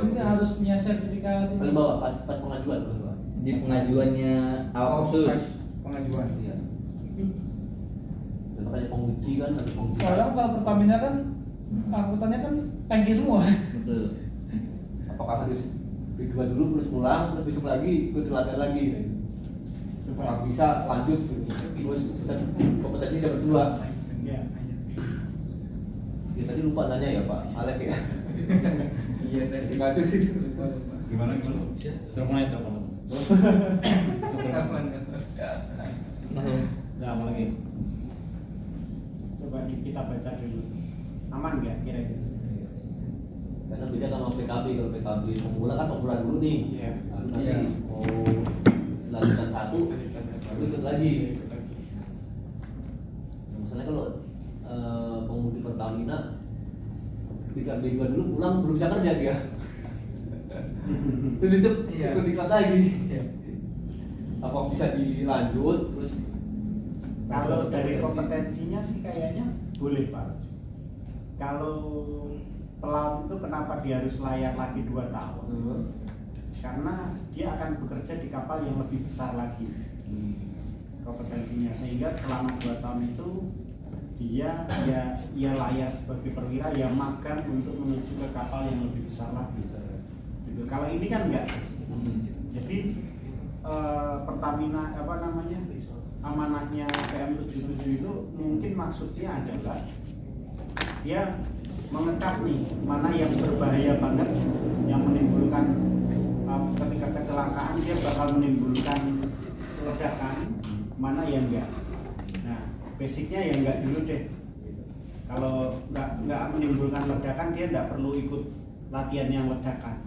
juga, harus punya sertifikat itu. paling bawah pas pengajuan paling bawah. Di pengajuannya awak khusus. Pas pengajuan. Iya. Dan makanya penguji kan harus penguji. Soalnya kalau Pertamina kan angkutannya kan tangki semua. Betul. Apakah harus B2 dulu terus pulang terus besok lagi ikut latihan lagi gitu. Kalau bisa lanjut gitu. Terus kompetensi dapat 2. Iya. Ya tadi lupa nanya ya Pak Alek ya. Iya tadi. Di kasus itu. Gimana? Telepon aja telepon. Nah, apa lagi? Coba kita baca dulu. Aman nggak kira-kira? Karena beda sama PKB, kalau PKB pemula kan pemula dulu nih. Iya. Lalu nanti Iya. mau lanjutan 1 baru ikut lagi. Nah, misalnya kalau pengemudi Pertamina ketika B2 dulu pulang belum bisa kerja dia. Lebih cepat Iya. ikut diklat lagi. Iya. Apa bisa dilanjut terus Kalau dari kompetensinya sih kayaknya boleh Pak. Kalau pelaut itu kenapa dia harus layar lagi 2 tahun? Karena dia akan bekerja di kapal yang lebih besar lagi kompetensinya, sehingga selama 2 tahun itu dia layar sebagai perwira, ya magang untuk menuju ke kapal yang lebih besar lagi. Gitu. Kalau ini kan enggak. Jadi Pertamina amanahnya PM77 itu mungkin maksudnya adalah dia mengekang nih mana yang berbahaya banget, yang menimbulkan ketika kecelakaan dia bakal menimbulkan ledakan, mana yang enggak. Nah, basicnya ya enggak dulu deh. Kalau enggak menimbulkan ledakan, dia enggak perlu ikut latihan yang ledakan.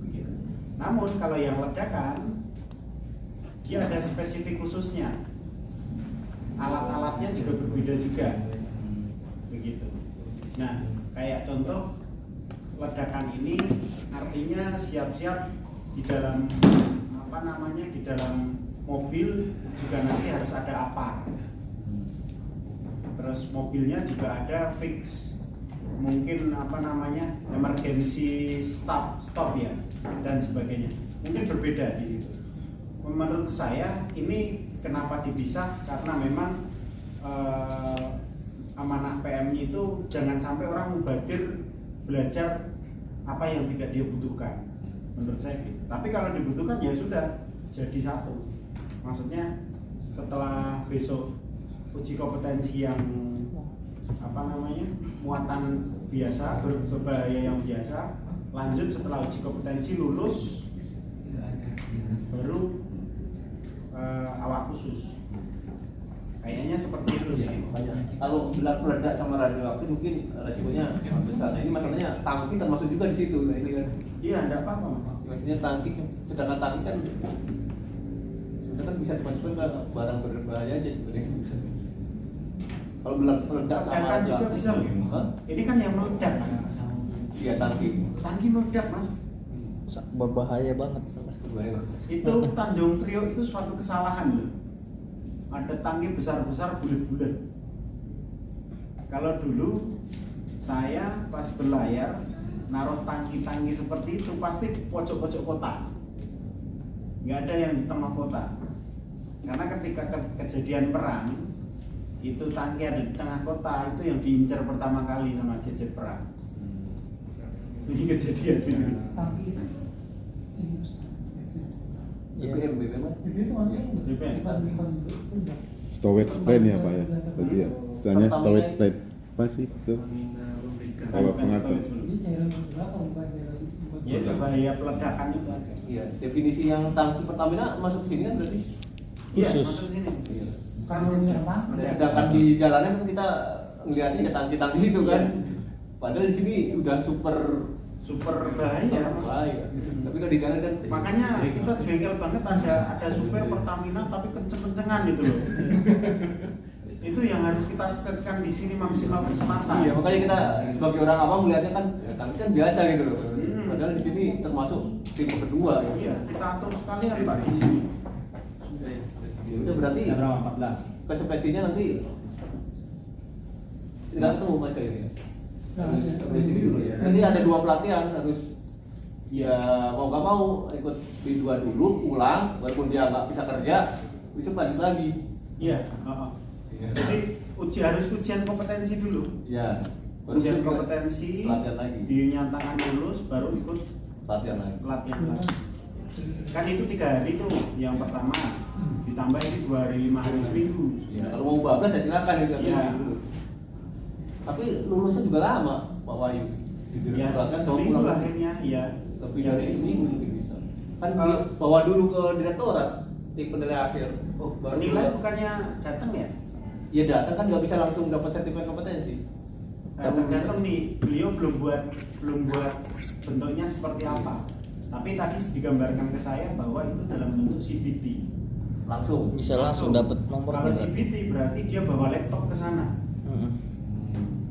Begitu. Namun kalau yang ledakan, dia ada spesifik khususnya. Alat-alatnya juga berbeda juga. Begitu. Nah, kayak contoh ledakan ini artinya siap-siap di dalam di dalam mobil juga nanti harus ada apa. Terus mobilnya juga ada fix, mungkin emergency stop ya dan sebagainya. Mungkin berbeda di situ. Menurut saya ini kenapa dipisah, karena memang amanah PM itu jangan sampai orang mubadir belajar apa yang tidak dia butuhkan. Menurut saya gitu. Tapi kalau dibutuhkan ya sudah jadi satu. Maksudnya setelah besok uji kompetensi yang muatan biasa, berbahaya yang biasa, lanjut setelah uji kompetensi lulus baru awak khusus. Kayaknya seperti itu sih. Kalau meledak sama radioaktif mungkin resikonya besar. Nah, ini masalahnya tangki termasuk juga di situ. Nah, ini kan. Iya, enggak apa-apa. Maksudnya tangki, sedangkan tangki kan bisa dimasukkan ke barang berbahaya aja sebenarnya. Kalau meledak sama Ledakan juga bisa loh. Ini kan yang meledak. Iya, tangki meledak, Mas. Berbahaya banget. Itu Tanjung Priok itu suatu kesalahan loh. Ada tangki besar-besar bulat-bulat. Kalau dulu saya pas berlayar naruh tangki-tangki seperti itu pasti pojok-pojok kota, nggak ada yang di tengah kota. Karena ketika kejadian perang itu tangki ada di tengah kota, itu yang diincar pertama kali sama jejet perang. Ini kejadian ini. Storage plan ya Pak ya, berarti ya istilahnya storage plan apa sih itu? Kalau pengatur Ya itu bahaya peledakan itu aja. Iya, definisi yang tangki Pertamina masuk ke sini kan berarti? Iya, masuk ke sini. Sedangkan di jalanan kan kita ngelihatnya ya tangki-tangki itu kan. Padahal di sini udah super bahaya. Tapi kalau di jalan kan makanya kita jengkel banget ada supir Pertamina tapi kenceng-kencengan gitu loh. Itu yang harus kita statekan di sini maksimal kecepatan. Iya, makanya kita sebagai orang awam melihatnya kan ya, tangki kan biasa gitu loh. Padahal di sini termasuk tipe kedua. Iya, kita atur sekalian Pak di sini. Ya udah berarti berapa 14. konsekuensinya nanti tidak ketemu mereka ini ya. Di sini dulu ya. Nanti ada 2 pelatihan harus ya mau nggak mau ikut B2 dulu pulang, walaupun dia nggak bisa kerja besok lanjut lagi. Iya. Jadi harus ujian kompetensi dulu. Iya. Ujian kompetensi, pelatihan lagi. dinyatakan lulus, baru ikut pelatihan lagi. Kan itu 3 hari tuh yang pertama, ditambah ini 2 hari 5 hari seminggu. Ya, kalau mau bablas ya silakan gitu. Ya. Tapi lulusnya juga lama, Pak Wahyu. Ya seminggu akhirnya, ya. Lebih dari seminggu mungkin bisa. Kan bawa dulu ke direktorat tim penilai akhir. Oh, nilai bukannya datang ya? Ya datang kan nggak bisa langsung dapat sertifikat kompetensi. Tergantung nih, beliau belum buat bentuknya seperti apa. Tapi tadi digambarkan ke saya bahwa itu dalam bentuk CBT. Langsung Bisa langsung dapat nomor. Kalau CBT berarti dia bawa laptop ke sana.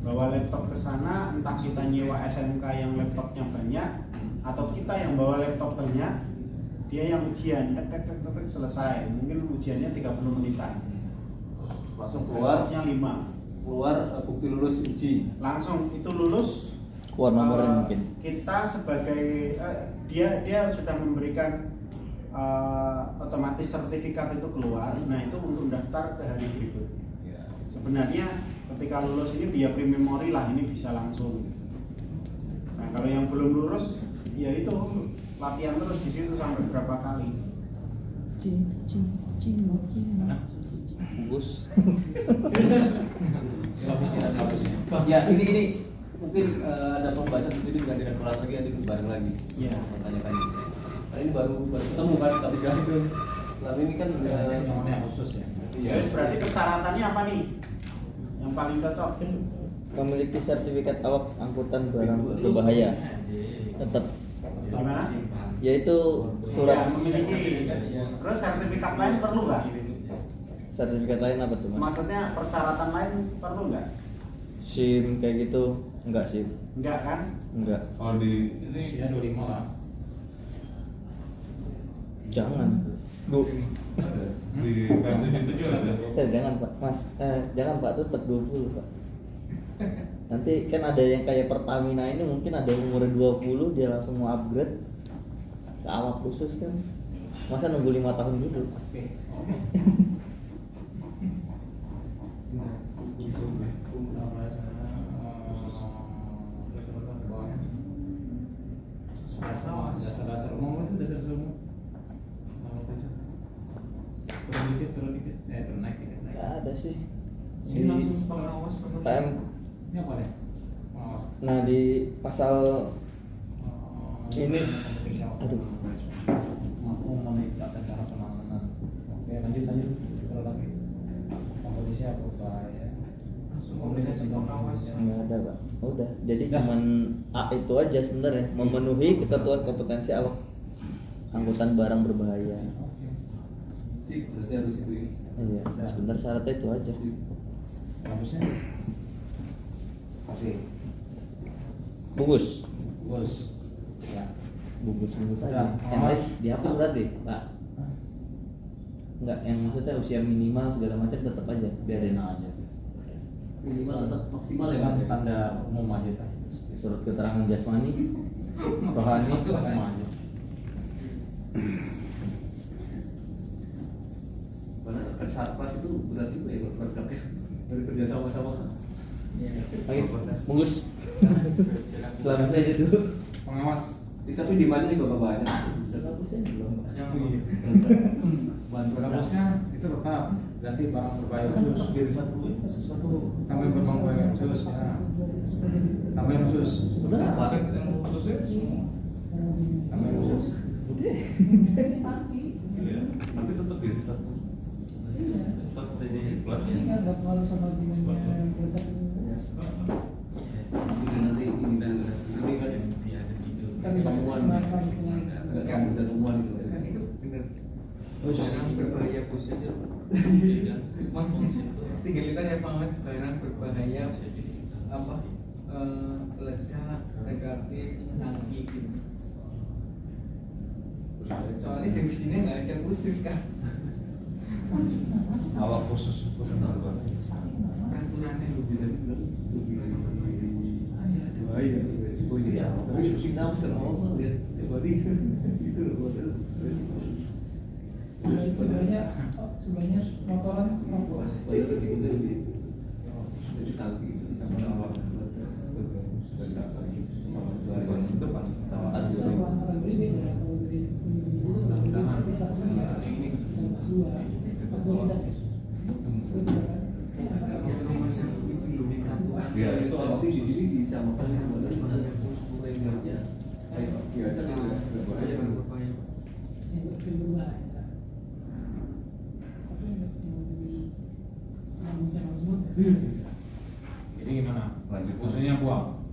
Bawa laptop ke sana, entah kita nyewa SMK yang laptopnya banyak atau kita yang bawa laptop banyak, dia yang ujian, selesai. Mungkin ujiannya 30 menitan. langsung keluar. Laptopnya 5. keluar bukti lulus uji. Langsung itu lulus. Keluar nomornya mungkin. Kita sebagai dia sudah memberikan otomatis sertifikat itu keluar. Nah itu untuk daftar ke hari berikutnya. Sebenarnya ketika lulus ini via pre-memori lah, ini bisa langsung. Nah kalau yang belum lulus ya itu latihan terus di situ sampai berapa kali. Bagus. Ya ini mungkin ada pembahasan di sini dengan kelas lagi nanti bareng lagi. Iya. Tanyakan. Karena ini baru ketemu kan, tapi kan itu. Selama ini kan Namanya khusus ya. Iya. Berarti persyaratannya apa nih? Yang paling cocok? Memiliki sertifikat awak angkutan barang berbahaya. Tetap. Gimana? Yaitu Ya, surat memiliki. Terus sertifikat lain perlu nggak? sertifikat lain apa tuh mas? Maksudnya persyaratan lain perlu nggak? SIM kayak gitu enggak sih? Enggak kan? Enggak. Kalau di ini Usia 25 lah. Jangan. Bu. di KM77 ada. Jangan pak, mas. Jangan pak, tetap 20 pak. Nanti kan ada yang kayak Pertamina ini mungkin ada yang umur 20 dia langsung mau upgrade ke awak khusus kan. Masa nunggu 5 tahun dulu? Dasar umum itu dasar umum. Turun dikit, turun naik dikit. Nggak ada sih. Ini langsung pengawas PM. Ini apa ya? Pengawas. Nah di pasal ini, aduh. Mampu meningkatkan cara penanganan. Oke, lanjut. Terus lagi. Komposisi apa ya? komunikasi pengawas. Nggak ada pak. Udah. Jadi cuman A itu aja sebenarnya memenuhi ketentuan kompetensi awak angkutan barang berbahaya. Berarti harus itu ya. Iya. Sebentar syaratnya itu aja. Kampusnya? Oke. Bungkus. Bos. Ya. Bungkus Udah, aja. Yang awas. lain dihapus berarti pak. Enggak, yang maksudnya usia minimal segala macam tetap aja biarin aja. Minimal tetap maksimal ya Dengan Mas. standar umum aja kan. Surat keterangan jasmani, rohani, Umum aja. Karena Satpas itu berarti ya kalau dari kerja sama-sama. Oke, bungkus. Selamat saja dulu. Pengawas. Tapi di mana nih bapak-bapaknya? Seharusnya belum. Yang Kampusnya itu tetap ganti barang berbahaya khusus. Biar satu. Tambahin barang berbahaya khusus. Ya. Tambahin khusus. Udah apa? Yang khususnya semua. Tambahin khusus. Iya, tapi tetap jadi satu. Tetap jadi kelas. Ini kan nggak terlalu sama dengan yang produk. Sudah nanti ini kan Kan temuan. bahasa itu. Enggak kamu dan temuan gitu. kan itu benar. Terus Barang berbahaya khusus. Mas, tinggal ditanya Pak barang berbahaya apa? Ledak, negatif, tangki gitu. Soalnya di sini nggak ada khusus kan. Awak khusus Peraturannya bahaya. Oh iya. Tapi kita bisa ngomong lihat berarti itu Sebenarnya motoran rokok. Oh itu sih itu jadi tangki sama awak. itu pas. Antara berbeda kalau dari Iya, itu nanti di sini disamakan dengan mana rangernya kayak biasa kan berbahaya kan. Jadi gimana? Lanjut. Khususnya buang.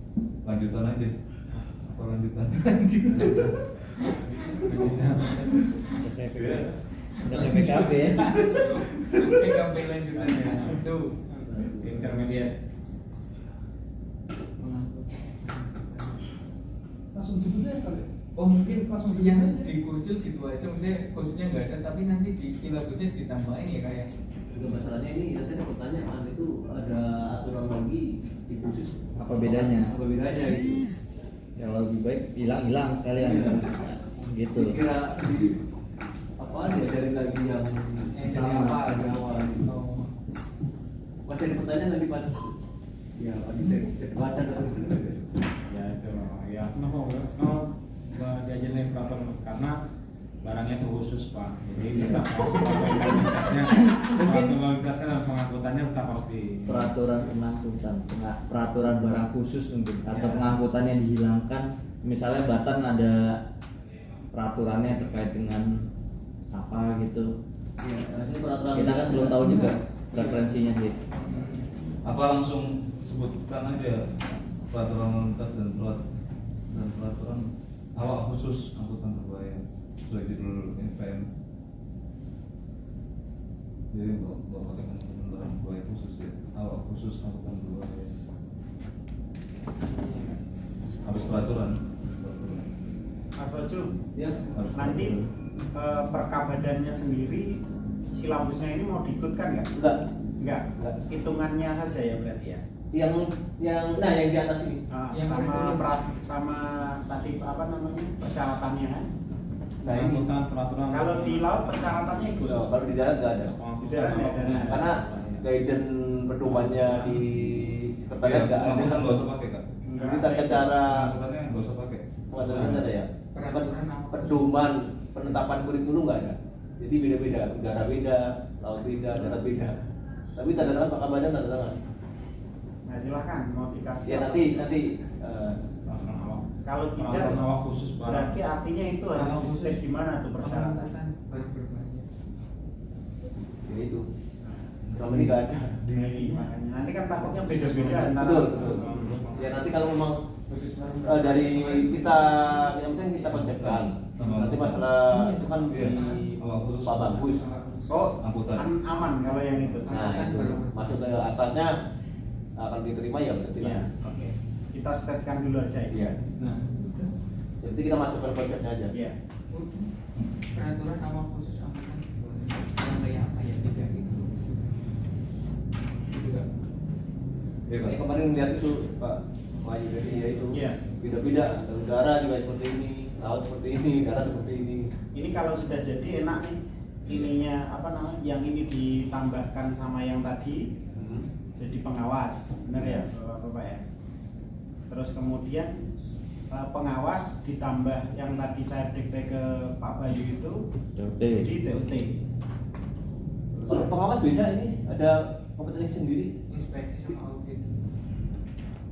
Lanjutan aja. Apa lanjutan? Udah PPKB ya. PKB lanjutannya itu Intermediate. langsung sebutnya kali. Oh mungkin yang di kursil gitu aja, maksudnya kursilnya nggak ada, tapi nanti di silabusnya ditambahin ya kayak. Juga masalahnya ini nanti ada pertanyaan itu ada aturan lagi di khusus Apa bedanya? Apa bedanya itu? Ya lebih baik hilang sekalian. Gitu. Kira di apa diajarin lagi yang Yang awal. dari awal gitu. Oh. Masih ada pertanyaan nanti pas ya pagi saya baca Ya itu ya nggak diajarin peraturan karena barangnya itu khusus Pak, jadi kita harus mengabaikan lintasnya, lintasnya dan pengangkutannya tetap harus di Peraturan pengangkutan, peraturan barang khusus mungkin atau pengangkutan yang dihilangkan. Misalnya Batan ada peraturannya terkait dengan apa gitu. ya rasanya peraturan Kita kan belum tahu juga referensinya sih. Apa langsung sebutkan aja peraturan lalu lintas dan peraturan awak khusus angkutan berbahaya sesuai judul NPM. Jadi bapak pakai angkutan berbahaya khusus ya, awak khusus angkutan berbahaya. Habis peraturan. Mas Waju, ya nanti perkabadannya sendiri silabusnya ini mau diikutkan nggak? enggak Enggak, hitungannya saja ya berarti ya. yang nah yang di atas ini Yang Sama kurikulum. sama tadi apa namanya persyaratannya kan? nah ini angkutan peraturan. Kalau di laut persyaratannya ikut. oh, kalau di darat nggak ada Di darat nggak ada. karena guidance pedomannya di sekretariat nggak ada Angkutan nggak usah pakai kak. jadi tata cara Angkutannya nggak usah pakai. pengaturan ada ya Peraturan apa? pedoman penetapan kurikulum nggak ada jadi beda-beda udara beda laut beda darat beda tapi tanda tangan Pak Kabadan tanda tangan Nah silahkan mau dikasih. ya nanti Peraturan awak. Kalau tidak Peraturan awak khusus berarti artinya itu harus Awak di khusus. state di mana tuh persyaratan? Pengangkutan barang berbahaya. ya itu selama ini nggak ada Ini makanya nanti kan takutnya beda-beda antara. betul ya nanti kalau memang dari kita yang penting kita konsepkan nanti masalah itu kan di Pak Bagus Oh, Angkutan. aman kalau yang itu. nah itu masuk ke atasnya akan diterima ya berarti Iya, lah oke. Kita statekan dulu aja itu. iya Nah, jadi kita masukkan konsepnya aja Iya. peraturan awak khusus angkutan yang kayak apa ya tidak itu. Iya ya, kak. kemarin lihat itu Pak Wahyu jadi ya itu Iya. beda-beda ada udara juga seperti ini laut seperti ini darat seperti ini Ini kalau sudah jadi enak nih. Ininya apa namanya? Yang ini ditambahkan sama yang tadi jadi pengawas, benar ya Bapak ya? Terus kemudian pengawas ditambah yang tadi saya dikte ke Pak Bayu itu TOT. jadi TOT. kalau pengawas beda ini ada kompetensi sendiri Inspeksi sama audit.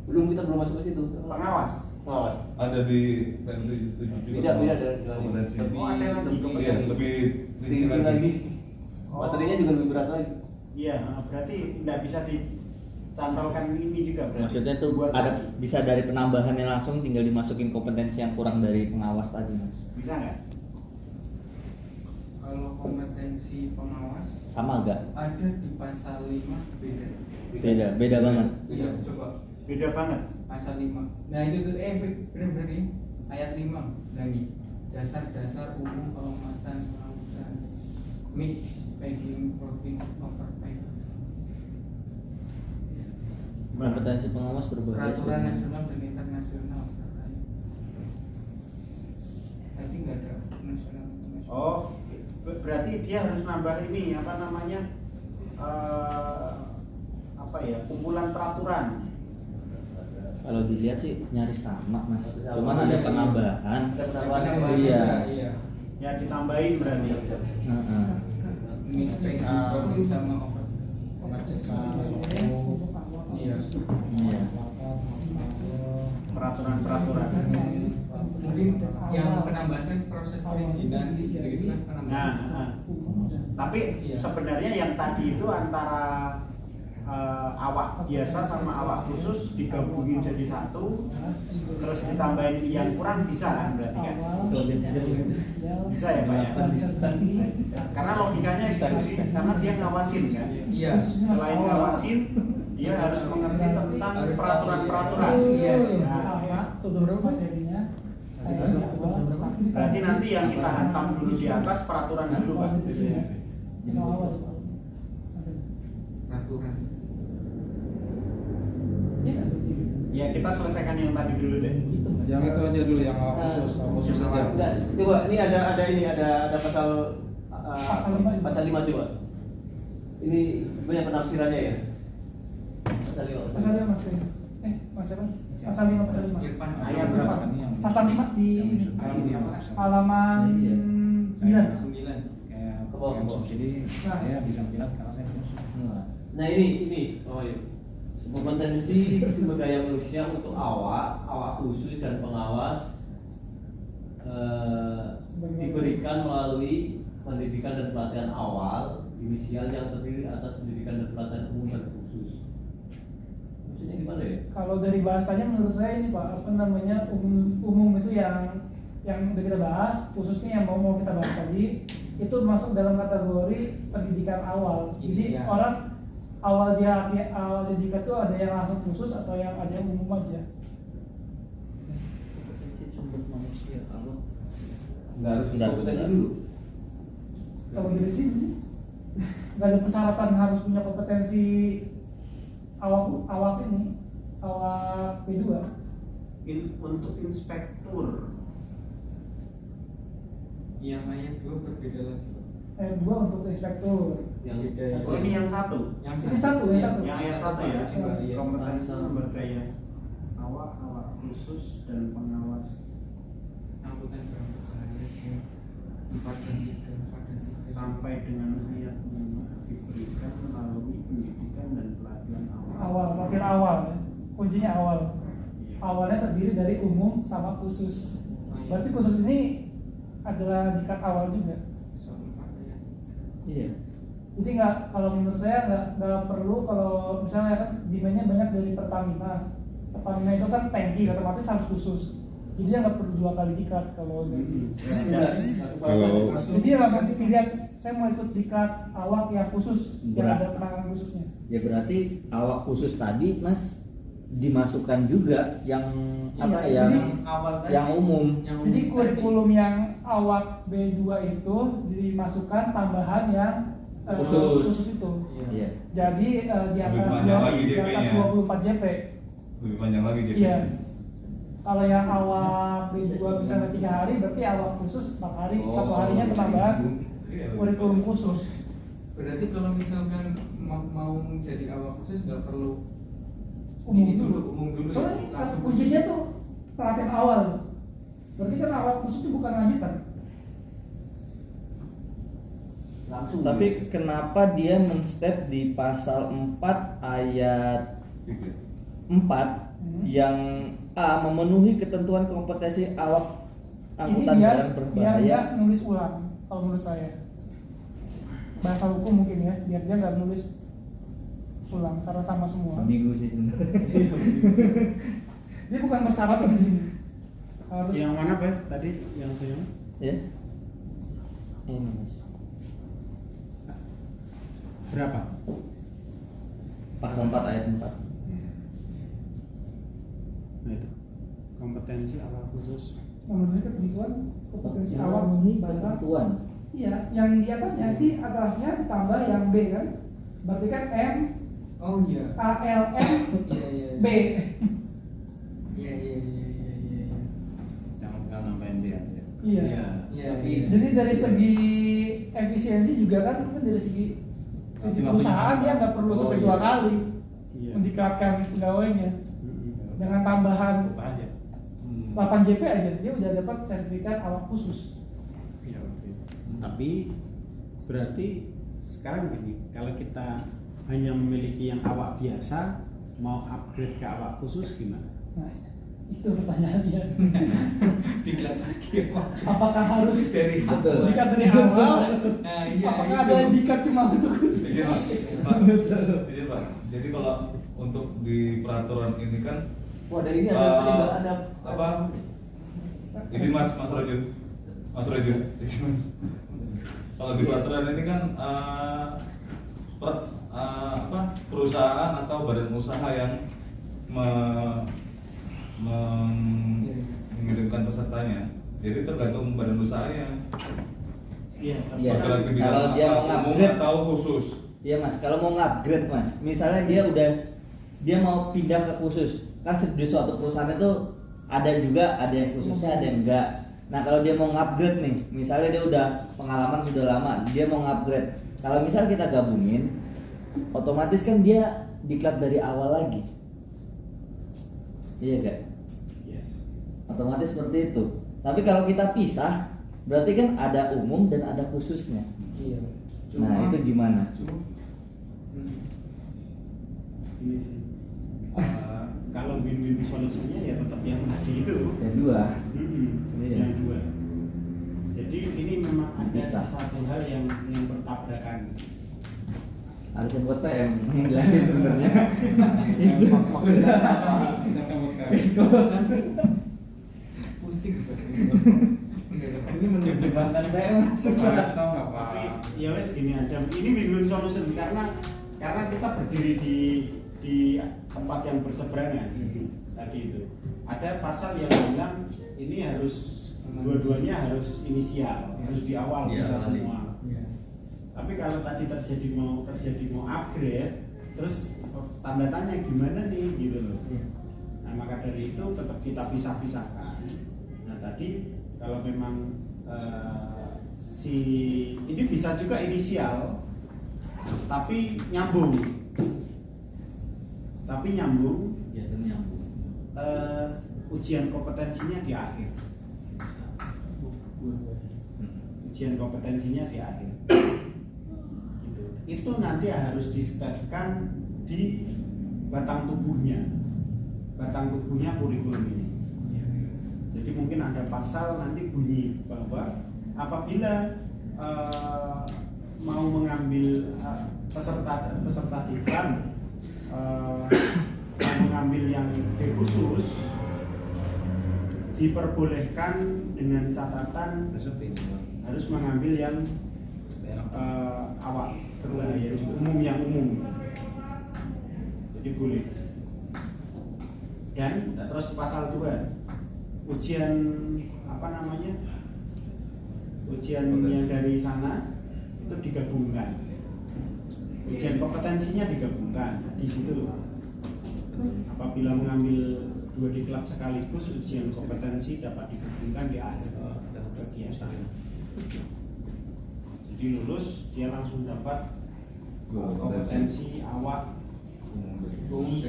kita belum masuk ke situ Pengawas. pengawas Ada di PM 77 juga. beda dengan kompetensi. Oh, ada lagi Iya, lebih tinggi lagi materinya juga lebih berat lagi Iya, berarti tidak bisa dicantolkan ini juga berarti. Maksudnya tuh Buat ada lagi. bisa dari penambahannya langsung tinggal dimasukin kompetensi yang kurang dari pengawas tadi mas. Bisa nggak? Kalau kompetensi pengawas Sama gak? ada di pasal 5 beda. Beda banget. Iya, coba Beda banget. pasal 5. Nah, itu tuh benar-benar ini ayat 5 lagi. Dasar-dasar umum pengawasan pengawasan mix packing protein overpacking. Kompetensi pengawas berbeda. Peraturan nasional dan internasional terkait. Tapi nggak ada nasional internasional. Oh, berarti dia harus nambah ini apa namanya? Apa ya? Kumpulan peraturan. Kalau dilihat sih nyaris sama mas. Cuman ada penambahan. ada penambahan Iya. Iya. Ya ditambahin berarti. Heeh. Mix packing protein sama overpacking. Iya. Iya. Peraturan-peraturan. Mungkin yang penambahan proses perizinan gitu kan penambahan. Nah, tapi sebenarnya yang tadi itu antara awak biasa sama awak khusus digabungin jadi satu, terus ditambahin yang kurang bisa kan berarti kan? Bisa ya Pak ya? Karena logikanya itu sih, karena dia ngawasin kan? Iya. Selain ngawasin, dia harus mengerti tentang Harus tahu. peraturan-peraturan. Iya, iya. Nah, Sama tuh berapa jadinya? Berapa berarti nanti yang kita hantam dulu di atas peraturan dulu Pak. Pasal awal. Peraturan. Iya kan? Ya kita selesaikan yang tadi dulu deh. Yang itu aja dulu yang awak khusus aja. Enggak, coba ini ada pasal Pasal 5. pasal 5 coba. Ini banyak penafsirannya ya. Pasal 5. Pasal 5 Mas. Mas apa? Pasal 5 pasal 5. Irfan. Ayat berapa? Pasal 5 di halaman 9. 9. Kayak subsidi Nah. saya bisa bilang karena saya punya Nah ini kompetensi sumber daya manusia untuk awak khusus dan pengawas diberikan melalui pendidikan dan pelatihan awal inisial yang terdiri atas pendidikan dan pelatihan umum dan khusus. Maksudnya gimana ya? Kalau dari bahasanya menurut saya ini Pak, apa namanya, umum itu yang udah kita bahas, khususnya yang mau kita bahas tadi itu masuk dalam kategori pendidikan awal. Jadi Inisial. orang awal didikat itu ada yang langsung khusus atau yang ada yang umum aja. Kompetensi sumber manusia awal. Nggak harus Nggak. kompetensi dulu. Kalau dari sini sih nggak ada persyaratan harus punya kompetensi awak B2. Untuk inspektur Yang ayat 2 berbeda lagi. Ayat 2 untuk inspektur. Yang oh ini yang satu. Ini satu. Yang ayat 1 ya. Iya. Kompetensi sumber daya awak khusus dan pengawas Angkutan barang berbahaya 4 dan 3. sampai dengan ayat 5 diberikan melalui pendidikan dan pelatihan awal. Makin awal ya. Kuncinya awal. Awalnya terdiri dari umum sama khusus. Berarti khusus ini adalah dikat awal juga. Iya. Jadi kalau menurut saya nggak perlu, kalau misalnya kan demandnya banyak dari Pertamina. Pertamina itu kan tangki, otomatis harus khusus. Jadi nggak perlu 2 kali dikat kalau Kalau jadi langsung dipilih, saya mau ikut dikat awak yang khusus, yang ada penanganan khususnya. Ya berarti awak khusus tadi Mas dimasukkan juga yang apa Iya, yang jadi awal tadi yang umum. Jadi kurikulum yang awak B2 itu dimasukkan tambahan yang khusus itu. Iya. Jadi di Lebih atas panjang lagi di atas JP-nya. 24 JP. Lebih panjang lagi jadi. Iya. Kalau yang awak B2 misalnya 3 hari, berarti awak khusus 4 hari, satu harinya penambahan kurikulum khusus. Berarti kalau misalkan mau jadi awak khusus nggak perlu Umum ini dulu. umum dulu. Soalnya ini Langsung kuncinya tuh pelatihan awal. Berarti kan awak khusus itu bukan lanjutan. langsung. Tapi kenapa dia men-step di pasal 4 ayat 4 yang A memenuhi ketentuan kompetensi awak angkutan Ini barang biar berbahaya. nggak nulis ulang, kalau menurut saya. Bahasa hukum mungkin ya, biar dia nggak nulis ulang karena sama semua. Ambigu sih sebenarnya. Dia bukan bersyarat di sini. Harus Yang mana Pak? Tadi yang mana? Ya. Ini Mas. Berapa? Pasal 4 ayat 4. Nah itu kompetensi awal khusus. memenuhi ketentuan kompetensi awak Memenuhi barang. ketentuan. Iya, yang di atasnya di atasnya ditambah yang B kan. Berarti kan M Oh iya. A L M Iya iya. B. Iya iya iya. Jangan nambahin dia. Iya. Iya. Jadi dari segi efisiensi juga kan dari segi perusahaan dia nggak perlu sampai 2 kali Iya. mendiklatkan pegawainya dengan tambahan Apa aja? 8 JP aja dia udah dapat sertifikat awak khusus. Iya oke. Tapi berarti sekarang gini, kalau kita hanya memiliki yang awak biasa, mau upgrade ke awak khusus gimana? Nah itu pertanyaannya. Diklat lagi Pak. Apakah harus Dari Betul. dikat dari awal? Nah iya. Apakah itu. ada yang dikat cuma untuk khusus? Iya Pak. Iya Pak. Jadi kalau untuk di peraturan ini kan Wah, ada ini ada apa? Ini Mas Rojun. Mas Rojun. Kalau di peraturan ini kan perusahaan atau badan usaha yang mengirimkan pesertanya Jadi tergantung badan usahanya. Iya. Iya. Bakalan ke bidang Kalau dia apa, mau umum upgrade atau khusus. Iya mas, kalau mau upgrade mas, misalnya dia mau pindah ke khusus, kan di suatu perusahaan itu ada yang khususnya, ada yang enggak. Nah kalau dia mau upgrade nih, misalnya dia udah pengalaman sudah lama, dia mau upgrade. Kalau misal kita gabungin, otomatis kan dia diklat dari awal lagi. Iya kan? Iya. Otomatis seperti itu. Tapi kalau kita pisah, berarti kan ada umum dan ada khususnya. Iya. Nah itu gimana? Ini sih. Kalau win-win solusinya ya tetap yang tadi itu. Yang dua. Iya. Yang dua. Jadi ini memang ada Bisa. satu hal yang bertabrakan. Harusnya buat PM menjelasin sebenarnya. Itu maksudnya apa? Siapa bukan? Pusing. Ini menjebakkan PM. Tahu nggak Pak? Tapi ya wes gini aja. Ini win-win solution karena kita berdiri di tempat yang berseberangan tadi itu. Ada pasal yang bilang ini harus dua-duanya harus inisial, harus di awal Iya, bisa kali. semua. Tapi kalau tadi terjadi mau upgrade, terus tanda tanya gimana nih gitu loh. Nah maka dari itu tetap kita pisah-pisahkan. Nah tadi kalau memang ini bisa juga inisial, tapi nyambung. Ya ternyambung. Ujian kompetensinya di akhir. Ujian kompetensinya di akhir. Gitu. Itu nanti harus disetetkan di batang tubuhnya kurikulum ini. Jadi mungkin ada pasal nanti bunyi bahwa apabila mau mengambil peserta diklat mengambil yang khusus diperbolehkan dengan catatan harus mengambil yang awal yang umum jadi boleh. Dan terus pasal 2 ujian ujian yang dari sana itu digabungkan, ujian kompetensinya digabungkan di situ. Apabila mengambil 2 diklat sekaligus, ujian kompetensi dapat digabungkan di akhir kegiatan. Jadi lulus dia langsung dapat kompetensi awak, umum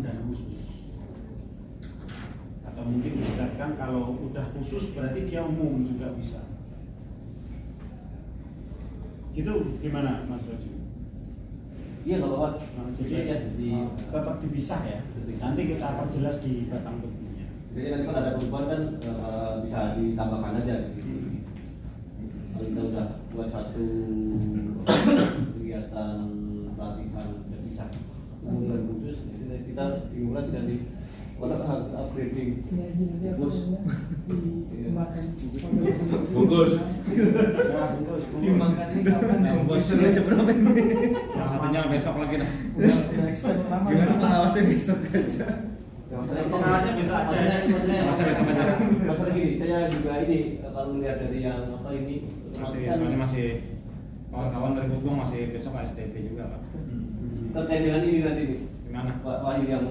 dan khusus. Atau mungkin disebutkan kalau udah khusus berarti dia umum juga bisa. Gitu gimana Mas Raju? Iya nggak apa-apa. Nah, jadi tetap dipisah ya. Nanti kita akan jelas di batang tubuhnya. Jadi nanti kalau ada perubahan kan bisa ditambahkan aja gitu. Kalau kita udah buat satu kegiatan pelatihan udah bisa umum dan khusus, jadi kita dimulai tidak di upgrading. Bungkus di pembahasan. Bungkus. Dimakannya kapan? Bos sudah seberapa ini? Yang satunya besok lagi dah. Udah expert lama. Gimana pengawasnya besok aja? Pengawasnya besok aja. Masalah gini, saya juga ini kalau melihat dari yang apa ini Soalnya masih kawan-kawan dari Gubeng masih besok STP juga Pak. terkait dengan ini nanti nih. Gimana? Pak Wahyu yang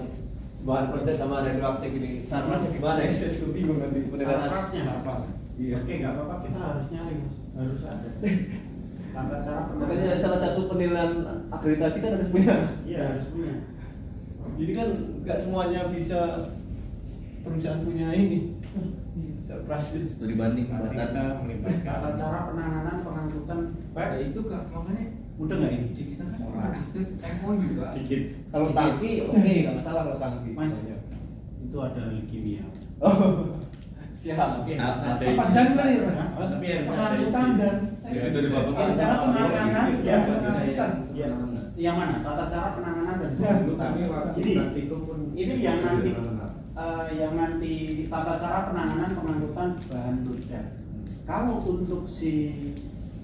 bahan perda sama radioaktif ini, sarnasnya gimana ya? Saya juga bingung nanti penilaian. Sarplasnya. Sarplas. Iya. Oke, nggak apa-apa, kita harus nyari, Mas. Harus ada. Tata cara Makanya salah satu penilaian akreditasi kan harus punya. Iya, harus punya. Jadi kan nggak semuanya bisa perusahaan punya ini. Sarplas. Studi banding Nanti buatan. kita melibatkan Tata cara penanganan pengangkutan Nah, itu Kak, makanya udah nggak ini? di kita kan ada stage ECMO juga. Dikit. Kalau tangki oke, nggak masalah kalau tangki. Mas, itu ada leukemia. Oh, siap. Apa dan kan ya? Tapi yang Pengangkutan dan Ya, itu di babak tata cara penanganan Ya, dan pengangkutan. Ya. Yang mana? Tata cara penanganan dan Ya. pengangkutan. Jadi ini yang nanti tata cara penanganan pengangkutan bahan peledak. Kalau untuk si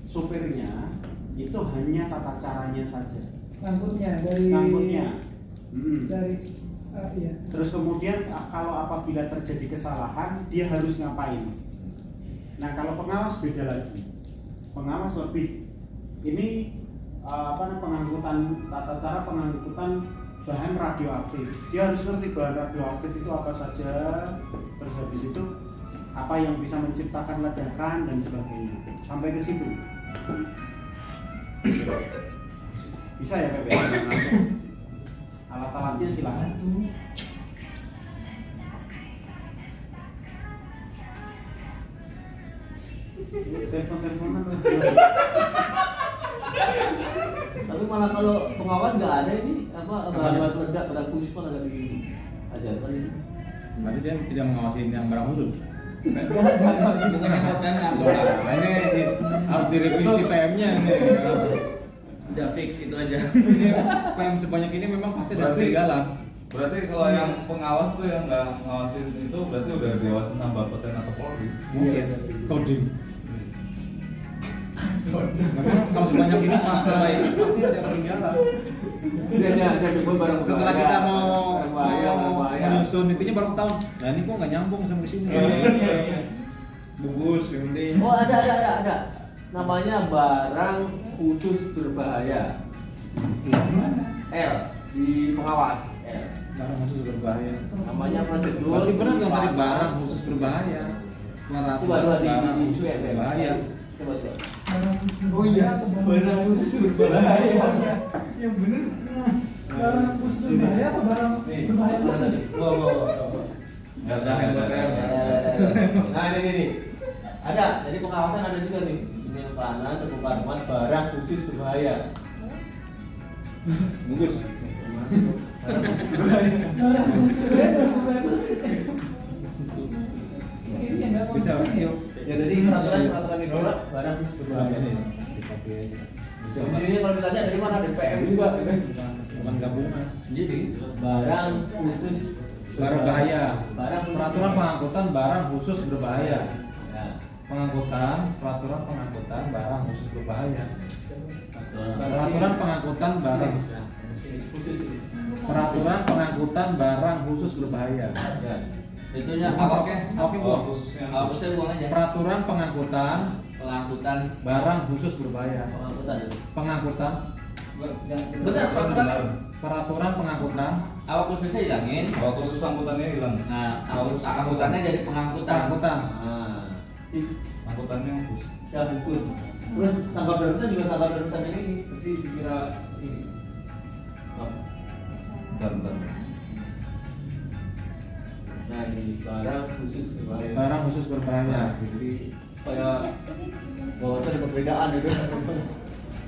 supirnya itu hanya tata caranya saja. Ngangkutnya dari Ngangkutnya. dari iya. Terus kemudian kalau apabila terjadi kesalahan dia harus ngapain? Nah kalau pengawas beda lagi. Pengawas lebih ini pengangkutan, tata cara pengangkutan bahan radioaktif. Dia harus ngerti bahan radioaktif itu apa saja, terus habis itu apa yang bisa menciptakan ledakan dan sebagainya. Sampai ke situ. Bisa ya Beb? Alat-alatnya silakan. Telepon-teleponan. Tapi malah kalau pengawas nggak ada ini bahan peledak, barang khusus malah nggak diajarkan ini. Berarti dia tidak mengawasi yang barang khusus. Bukan yang Ini harus direvisi PM-nya ini. udah fix itu aja. Ini PM sebanyak ini memang pasti ada ketinggalan. Berarti kalau yang pengawas tuh yang nggak ngawasin itu berarti udah dewasin tambah Bapeten atau Polri. Mungkin Kodim. Memang kalau sebanyak ini pasti ada ketinggalan. Dia coba barang Setelah kita mau bahaya. menyusun intinya baru tahu. Nah ini kok nggak nyambung sampai sini. Bungkus yang penting. Oh ada. Namanya barang khusus berbahaya. L di pengawas. L. Barang khusus berbahaya. Namanya prosedur. Berarti benar dong tadi barang khusus berbahaya. Barang khusus berbahaya. Coba. Oh iya, barang khusus berbahaya. yang bener. Barang khusus berbahaya atau barang berbahaya khusus? Nggak ada yang Nah ini. Ada, jadi pengawasan ada juga nih. Ini peranan, kebupaten barang khusus berbahaya. Bungkus. Barang khusus berbahaya khusus. Ini yang nggak Bisa, konsisten. yuk. Ya jadi peraturan itu barang khusus berbahaya. Ini kalau ditanya dari mana DPM juga, Bukan gabungan. Jadi barang khusus Barang bahaya. Barang khusus Peraturan pengangkutan barang khusus berbahaya. Ya. Peraturan pengangkutan barang khusus berbahaya. Peraturan pengangkutan barang. Peraturan pengangkutan barang khusus berbahaya. Ya. tentunya Oke, Bu. khususnya. khususnya buang aja. Peraturan pengangkutan Pengangkutan barang khusus berbahaya. Pengangkutan. Pengangkutan. benar Peraturan pengangkutan. awak khususnya hilangin. Kalau khusus angkutannya hilang. Nah, angkutannya jadi pengangkutan. Pengangkutan. Nah, Angkutannya khusus. ya khusus. Terus tanggap darurat juga tanggap darurat ini berarti dikira ini. Bentar. Nah, ini barang khusus berbahaya. Barang khusus berbahaya. Jadi supaya bahwa itu ada perbedaan itu.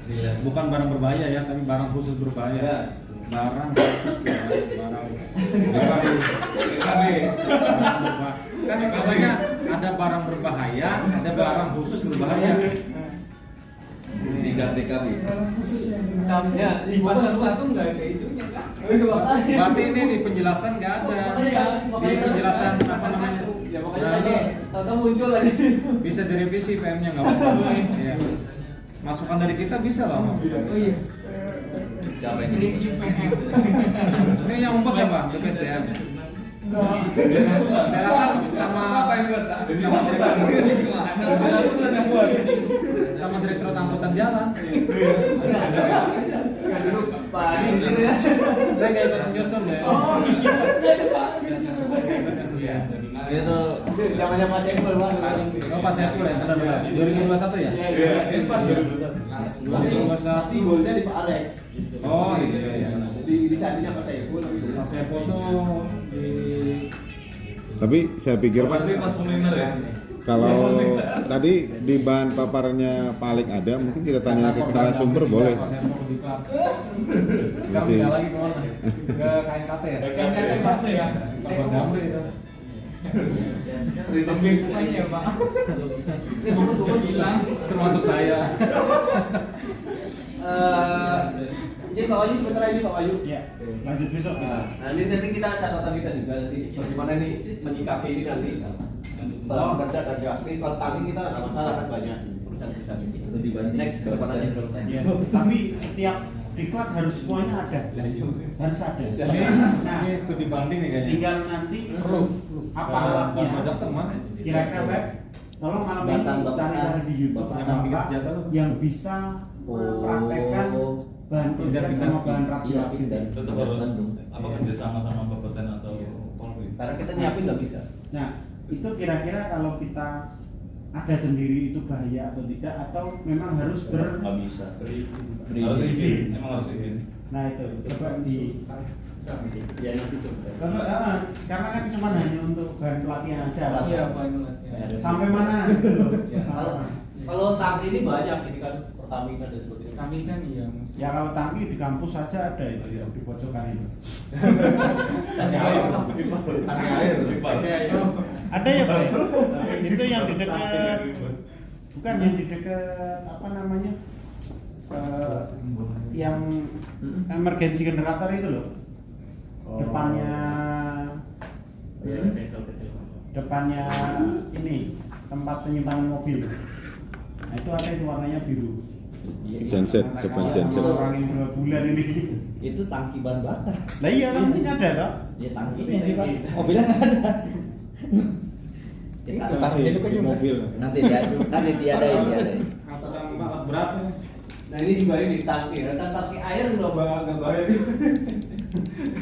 Iya. Bukan barang berbahaya ya, tapi barang khusus berbahaya. Ya. Barang khusus berbahaya. Kan biasanya ada barang berbahaya, ada barang khusus berbahaya. Tiga TKB. Barang khusus yang Ya, Di pasal 1 nggak ada itunya kan? Berarti ini di penjelasan nggak ada. Di penjelasan apa namanya? Ya makanya Nah, tadi ini tahu muncul aja. bisa direvisi PM-nya nggak apa-apa. Iya. Masukan dari kita bisa lah. Oh iya. Siapa ini? Ini yang membuat siapa? BPSDM. enggak. Saya rasa sama direktur angkutan jalan. Kan dulu Pak Adi gitu ya. Saya nggak ikut menyusun ya. Oh iya. Itu Zamannya Pak Saiful Pak. Oh pas Saiful ya, benar-benar. 2021 ya? Iya, pas 2021. Tapi golnya di Pak Alek. Oh iya iya. Di inisiasinya Pak Saiful. Pas Saiful tuh di Tapi saya pikir Pak, Berarti pas peminer ya. kalau tadi di bahan paparannya paling ada, mungkin kita tanya ke narasumber boleh. Pas Saiful di kelas. Masih. Pindah lagi ke mana? Ke KNKT ya? KNKT ya. Kabar Gamri itu. Oke semuanya ya Pak. Bungkus hilang. Termasuk saya. Jadi Pak Wahyu sebentar lagi Pak Wahyu. Ya, lanjut besok kita. Nah ini nanti kita catatan kita juga nanti bagaimana nih menyikapi ini nanti. Kalau kerja radioaktif, kalau tangki kita nggak masalah kan banyak perusahaan-perusahaan ini. lebih banyak. Next ke depan aja. Yes. Tapi setiap diklat harus semuanya ada. Harus ada. Ini studi banding nih kayaknya. Tinggal nanti apa Bahan alatnya. peledak teman. Kira-kira Web tolong malam ini Bapak- cari-cari di YouTube Bapak- ada bikin Bapak senjata tuh. yang bisa mempraktekkan bahan peledak sama bahan Iya, radioaktif. pindah. Tetap Ada harus Bandung. apa kerjasama sama Bapeten atau Polri. Karena kita nyiapin nggak bisa. Nah, itu kira-kira kalau kita ada sendiri itu bahaya atau tidak, atau memang harus Nggak bisa. Harus izin, emang harus izin. Nah itu coba di Ya nanti coba. karena kan cuma hanya untuk bahan pelatihan aja. Iya, banget. Ya. Sampai mana? Gitu loh. Ya, Sampai kalau mana? kalau tangki ini banyak, ini kan Pertamina dan sebagainya. Kami kan iya. Ya kalau tangki di kampus saja ada itu ya di pojokan itu. Tangki air. Ada ya Pak? Itu yang di dekat, bukan yang di dekat apa namanya? Yang emergency generator itu loh. Depannya depannya ini tempat penyimpangan mobil. Nah itu ada itu warnanya biru. Genset, depan genset. Orang yang 2 bulan ini. Itu tangki bahan bakar. Lah iya nanti ada toh. Ya tangkinya sih Pak. Mobilnya nggak ada. Itu tangkinya itu kayaknya mobil. Nanti diadain. Atau yang alat berat kan? Nah ini juga ini tangki, tangki air udah nggak bayar.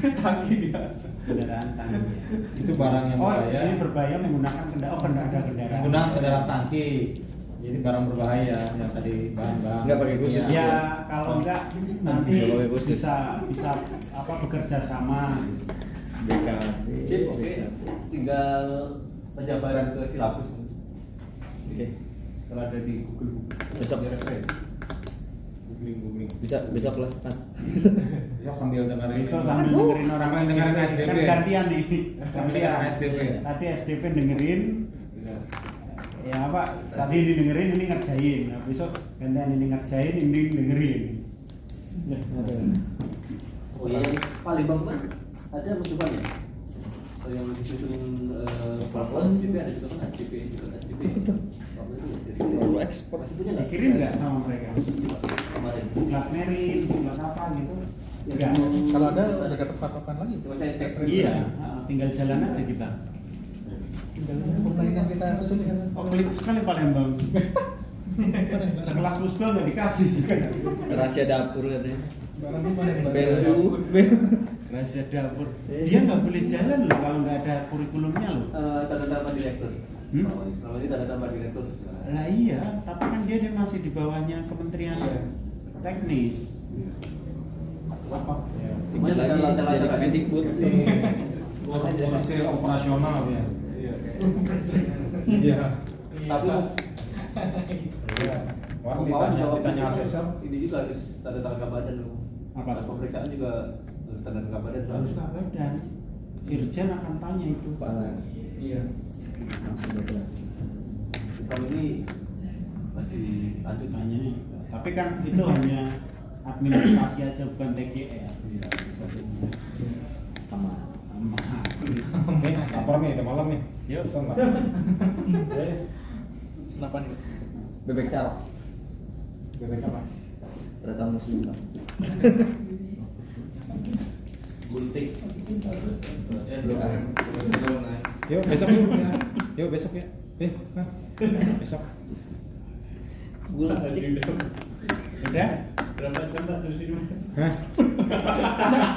Tangki dia. Kendaraan tangki. Itu barang yang Oh, berbahaya. ini berbahaya menggunakan kendaraan. Menggunakan kendaraan tangki. Jadi barang berbahaya yang tadi bahan-bahan. Nggak pakai khusus. Ya kalau enggak nanti Nggak pakai khusus. bisa apa bekerja sama. Sip, oke. Tinggal penjabaran ke silabus. Oke. Kalau ada di Google. Besok Googling. besok lah kan. Besok sambil dengerin. Besok sambil dengerin orang Sambil dengerin SDP. kan gantian nih. Sambil dengerin SDP. Tadi SDP dengerin. Ya apa? Tadi ini dengerin, ini ngerjain. Nah, besok gantian ini ngerjain, ini dengerin. Oh iya, yang Palembang kan ada musuhan ya? Yang disusun pelabuhan juga ada juga kan HDP juga HDP. Perlu ekspor. Dikirim nggak sama mereka? Kemarin. Diklat merin, diklat apa gitu? Enggak. Kalau ada udah dapat patokan lagi. Coba saya cek. Iya, tinggal jalan aja kita. Lain yang kita susun kan. Oh, pelit sekali Palembang. Sekelas Musbel nggak dikasih. Rahasia dapur katanya. Belu. Rahasia dapur. Dia nggak boleh jalan loh kalau nggak ada kurikulumnya loh. Tanda tambah direktur. Selama ini tanda tambah direktur. Lah iya, tapi kan dia masih di bawahnya Kementerian Teknis. Apa? Tinggal lagi jadi Kemendikbud. Hasil operasional ya. Iya. Tapi Orang Umpama ditanya asesor. ini juga harus tanda tangan badan loh. Apa? Pemeriksaan juga harus tanda tangan badan. Harus nggak badan. Irjen akan tanya itu. Iya. Kalau ini masih lanjut Tanya. Tapi kan itu hanya administrasi aja bukan TGR. Sama. Nih, lapar nih, udah malam nih. Yuk. Pesan lah. Senapan itu. Bebek carok. Bebek apa? Ternyata muslim Bang. gunting. Yuk besok yuk. Yuk besok ya. Nah. Besok. Udah. Udah? Berapa jam Pak dari sini? Hah?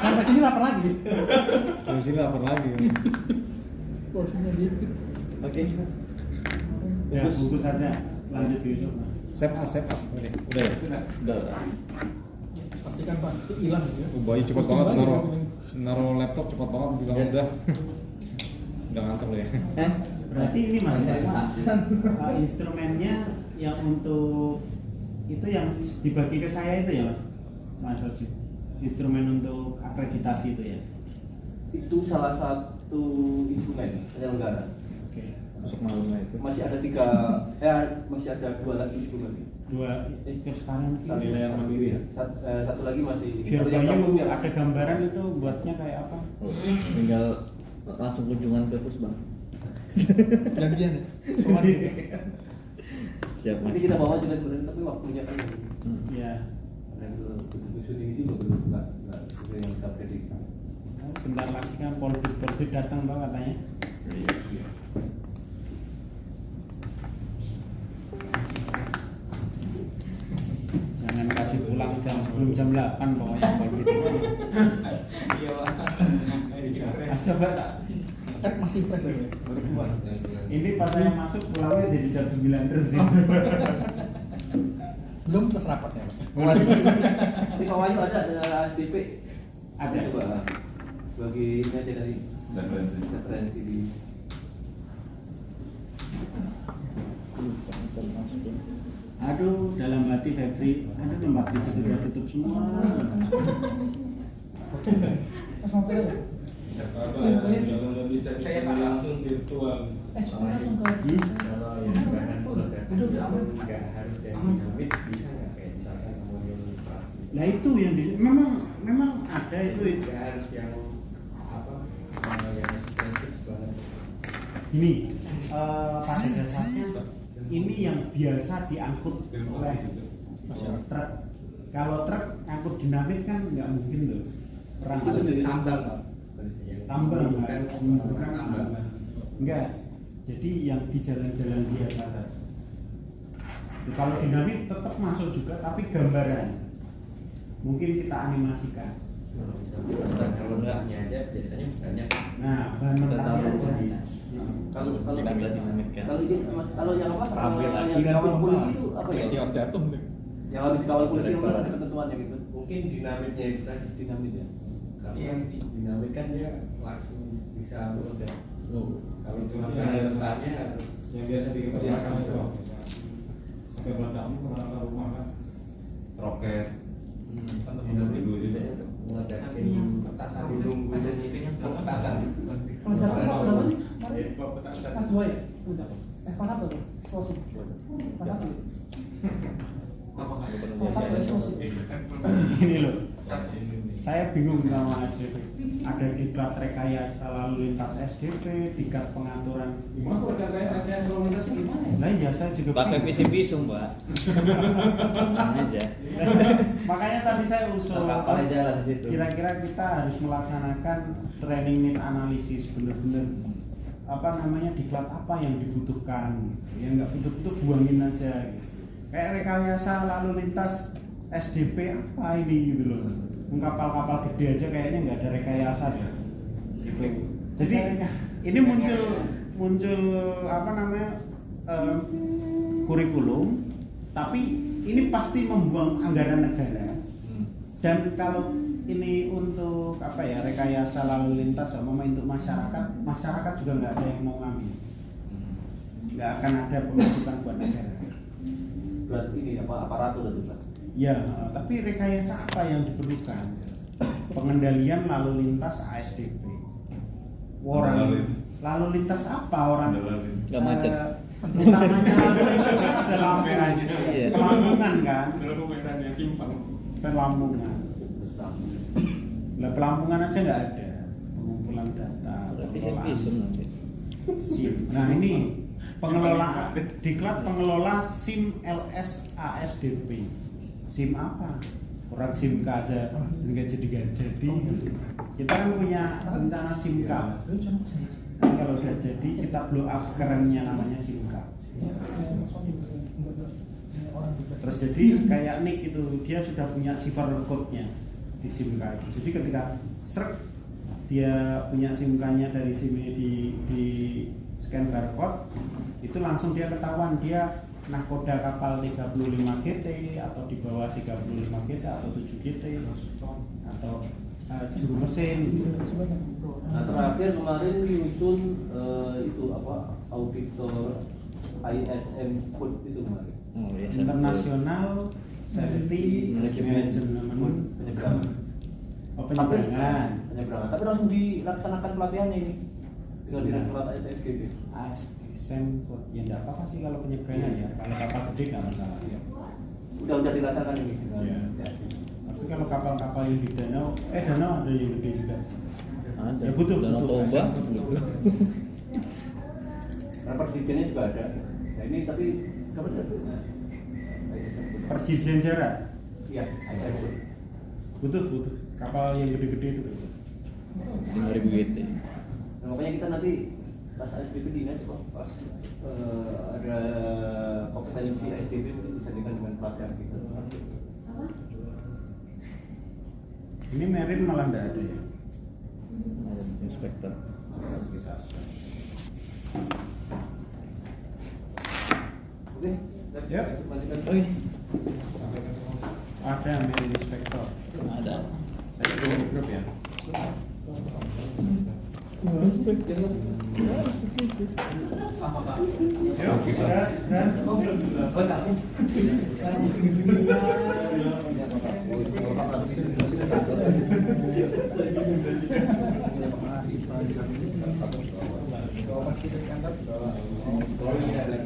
Sampai sini lapar lagi. Dari sini lapar lagi. Porsinya dikit. Oke. Ya, bungkus aja. Lanjut besok. Save as. Udah ya? Udah. Pastikan Pak, hilang ya. Oh, bayi cepet Kostum banget lagi, naruh laptop cepet banget juga Ya. udah ngantor ya. Berarti ini Mas, instrumennya yang untuk itu yang dibagi ke saya itu ya Mas? Mas Arju. Instrumen untuk akreditasi itu ya? Itu salah satu instrumen penyelenggara. Oke. Masuk malamnya itu. Masih ada dua lagi instrumen. Dua ke sekarang Satu ini. yang mandiri ya? Satu lagi masih. Biar satu yang Bayu gabung ya. ada gambaran itu buatnya kayak apa? Tinggal langsung kunjungan ke Pusbang. Janjian ya. Siap Mas. Ini kita bawa juga sebenarnya tapi waktunya kan. Ya. Karena itu syuting ini belum nggak sesuai yang kita prediksi. Bentar lagi kan Polbit datang tau katanya. pulang sebelum jam 8 pokoknya kalau gitu. Iya, Pak. Coba tak. Kan masih fresh ya, baru keluar. Ini pas saya masuk pulangnya jadi jam 9 terus ya. Belum pas rapatnya. Di Pak Wahyu ada SDP. Ada. Coba bagi ini aja dari Referensi. referensi di. Aduh, dalam hati Febri, aduh tempat itu sudah tutup semua. Mas mau ke Saya Pak langsung virtual. semua langsung ke Kalau yang bahan udah aman, nggak harus yang dinamit, bisa nggak kayak misalkan mau yang Nah itu yang memang ada itu. nggak harus yang apa yang spesifik banget. Ini pada dasarnya ini yang biasa diangkut oleh truk. Kalau truk angkut dinamit kan nggak mungkin loh. Perang Itu dari tambang, Pak. tambang Bukan bukan tambang. Enggak. Jadi yang di jalan-jalan biasa saja. Kalau dinamit tetap masuk juga tapi gambaran. Mungkin kita animasikan. Kalau misalkan kalau enggaknya aja biasanya banyak. Nah, bahan mentahnya aja. Kalau Tidak bisa dinamitkan. kalau ini mas kalau yang apa? Ambil lagi yang dikawal nanti polisi itu apa ya? Meteor jatuh nih. Yang harus dikawal polisi itu ada ketentuannya gitu. Mungkin dinamitnya itu tadi dinamit ya. Tapi yang dinamit kan dia langsung bisa meledak. Kalau cuma Iya, bahan iya. mentahnya harus Yang biasa diketerpakan itu sampai meledakmu ke rumah kan roket kan teman dulu juga meledakin petasan. gunung dan situnya Petasan. Kalau jatuh pas berapa sih? Petasan. Pas 2 ya? Udah. Pas 1 tuh. Eksplosif. Pas 1. Pas 1 eksplosif. Ini loh. Saya bingung sama SDP. Ada diklat rekayasa lalu lintas SDP, diklat pengaturan. Gimana kalau rekayasa lalu lintasnya gimana ya? Nah iya saya juga Pakai bingung. visum Mbak. Tenang aja. Makanya tadi saya usul Kapalnya jalan di situ. kira-kira kita harus melaksanakan training need analisis bener-bener apa namanya diklat apa yang dibutuhkan yang nggak butuh-butuh buangin aja gitu. Kayak rekayasa lalu lintas SDP apa ini gitu loh, kapal-kapal gede aja kayaknya nggak ada rekayasa deh gitu. Jadi ini muncul apa namanya kurikulum, tapi ini pasti membuang anggaran negara. Dan kalau ini untuk apa ya rekayasa lalu lintas sama untuk masyarakat juga nggak ada yang mau ngambil, nggak akan ada pemasukan buat negara. Berarti ini apa aparatur itu Pak? Ya, tapi rekayasa apa yang diperlukan? Pengendalian lalu lintas ASDP. Orang lalu lintas apa orang? Nggak macet. Utamanya lalu lintas kan ada Lamongan, Iya. Lamongan kan? Dokumentannya simpang. Pelampungan. Lah Pelampungan aja nggak ada pengumpulan data. Visum nanti. SIM. Nah ini pengelola diklat pengelola SIM LS ASDP. SIM apa? Orang SIM K aja nggak jadi. Kita kan punya rencana SIM K. Nah, kalau sudah jadi kita blow up kerennya namanya SIM K. Terus jadi kayak Nick itu dia sudah punya cipher code-nya di SIM K itu. Jadi ketika srek dia punya SIM K-nya dari SIM ini di scan barcode itu langsung dia ketahuan dia nahkoda kapal 35 GT atau di bawah 35 GT atau 7 GT atau juru mesin gitu. Nah terakhir kemarin nyusun itu apa auditor ISM code itu kemarin. Oh, iya, International Safety Management Penyeberangan. penyeberangan. Penyeberangan. Tapi langsung dilaksanakan pelatihannya ini. Tinggal direktorat SSGB. ASM code ya enggak apa-apa sih kalau penyeberangan ya. Kalau kapal gede nggak masalah ya. Udah dilaksanakan ini. Iya. Tapi kalau kapal-kapal yang di danau ada yang gede juga. Ada. Ya butuh Danau Toba. ASM code. Rapor dirjennya juga ada. Nah ini tapi kapan nggak? Perjanjian jarak Iya, ISM code. butuh kapal yang gede-gede itu. 5.000 GT. Nah, makanya kita nanti pas SDP di net pas ada kompetensi SDP mungkin bisa dengan pelatihan gitu. Apa? Ini Merin malah nggak ada ya. Inspektor. Kita asal. Oke, Yuk. lanjutkan. Oh ini Ada Merin Inspektor. ada. Saya kirim di grup ya. Sama Pak. Yuk, istirahat. Oh, belum juga. Buat aku. Kalau pas kita di kantor,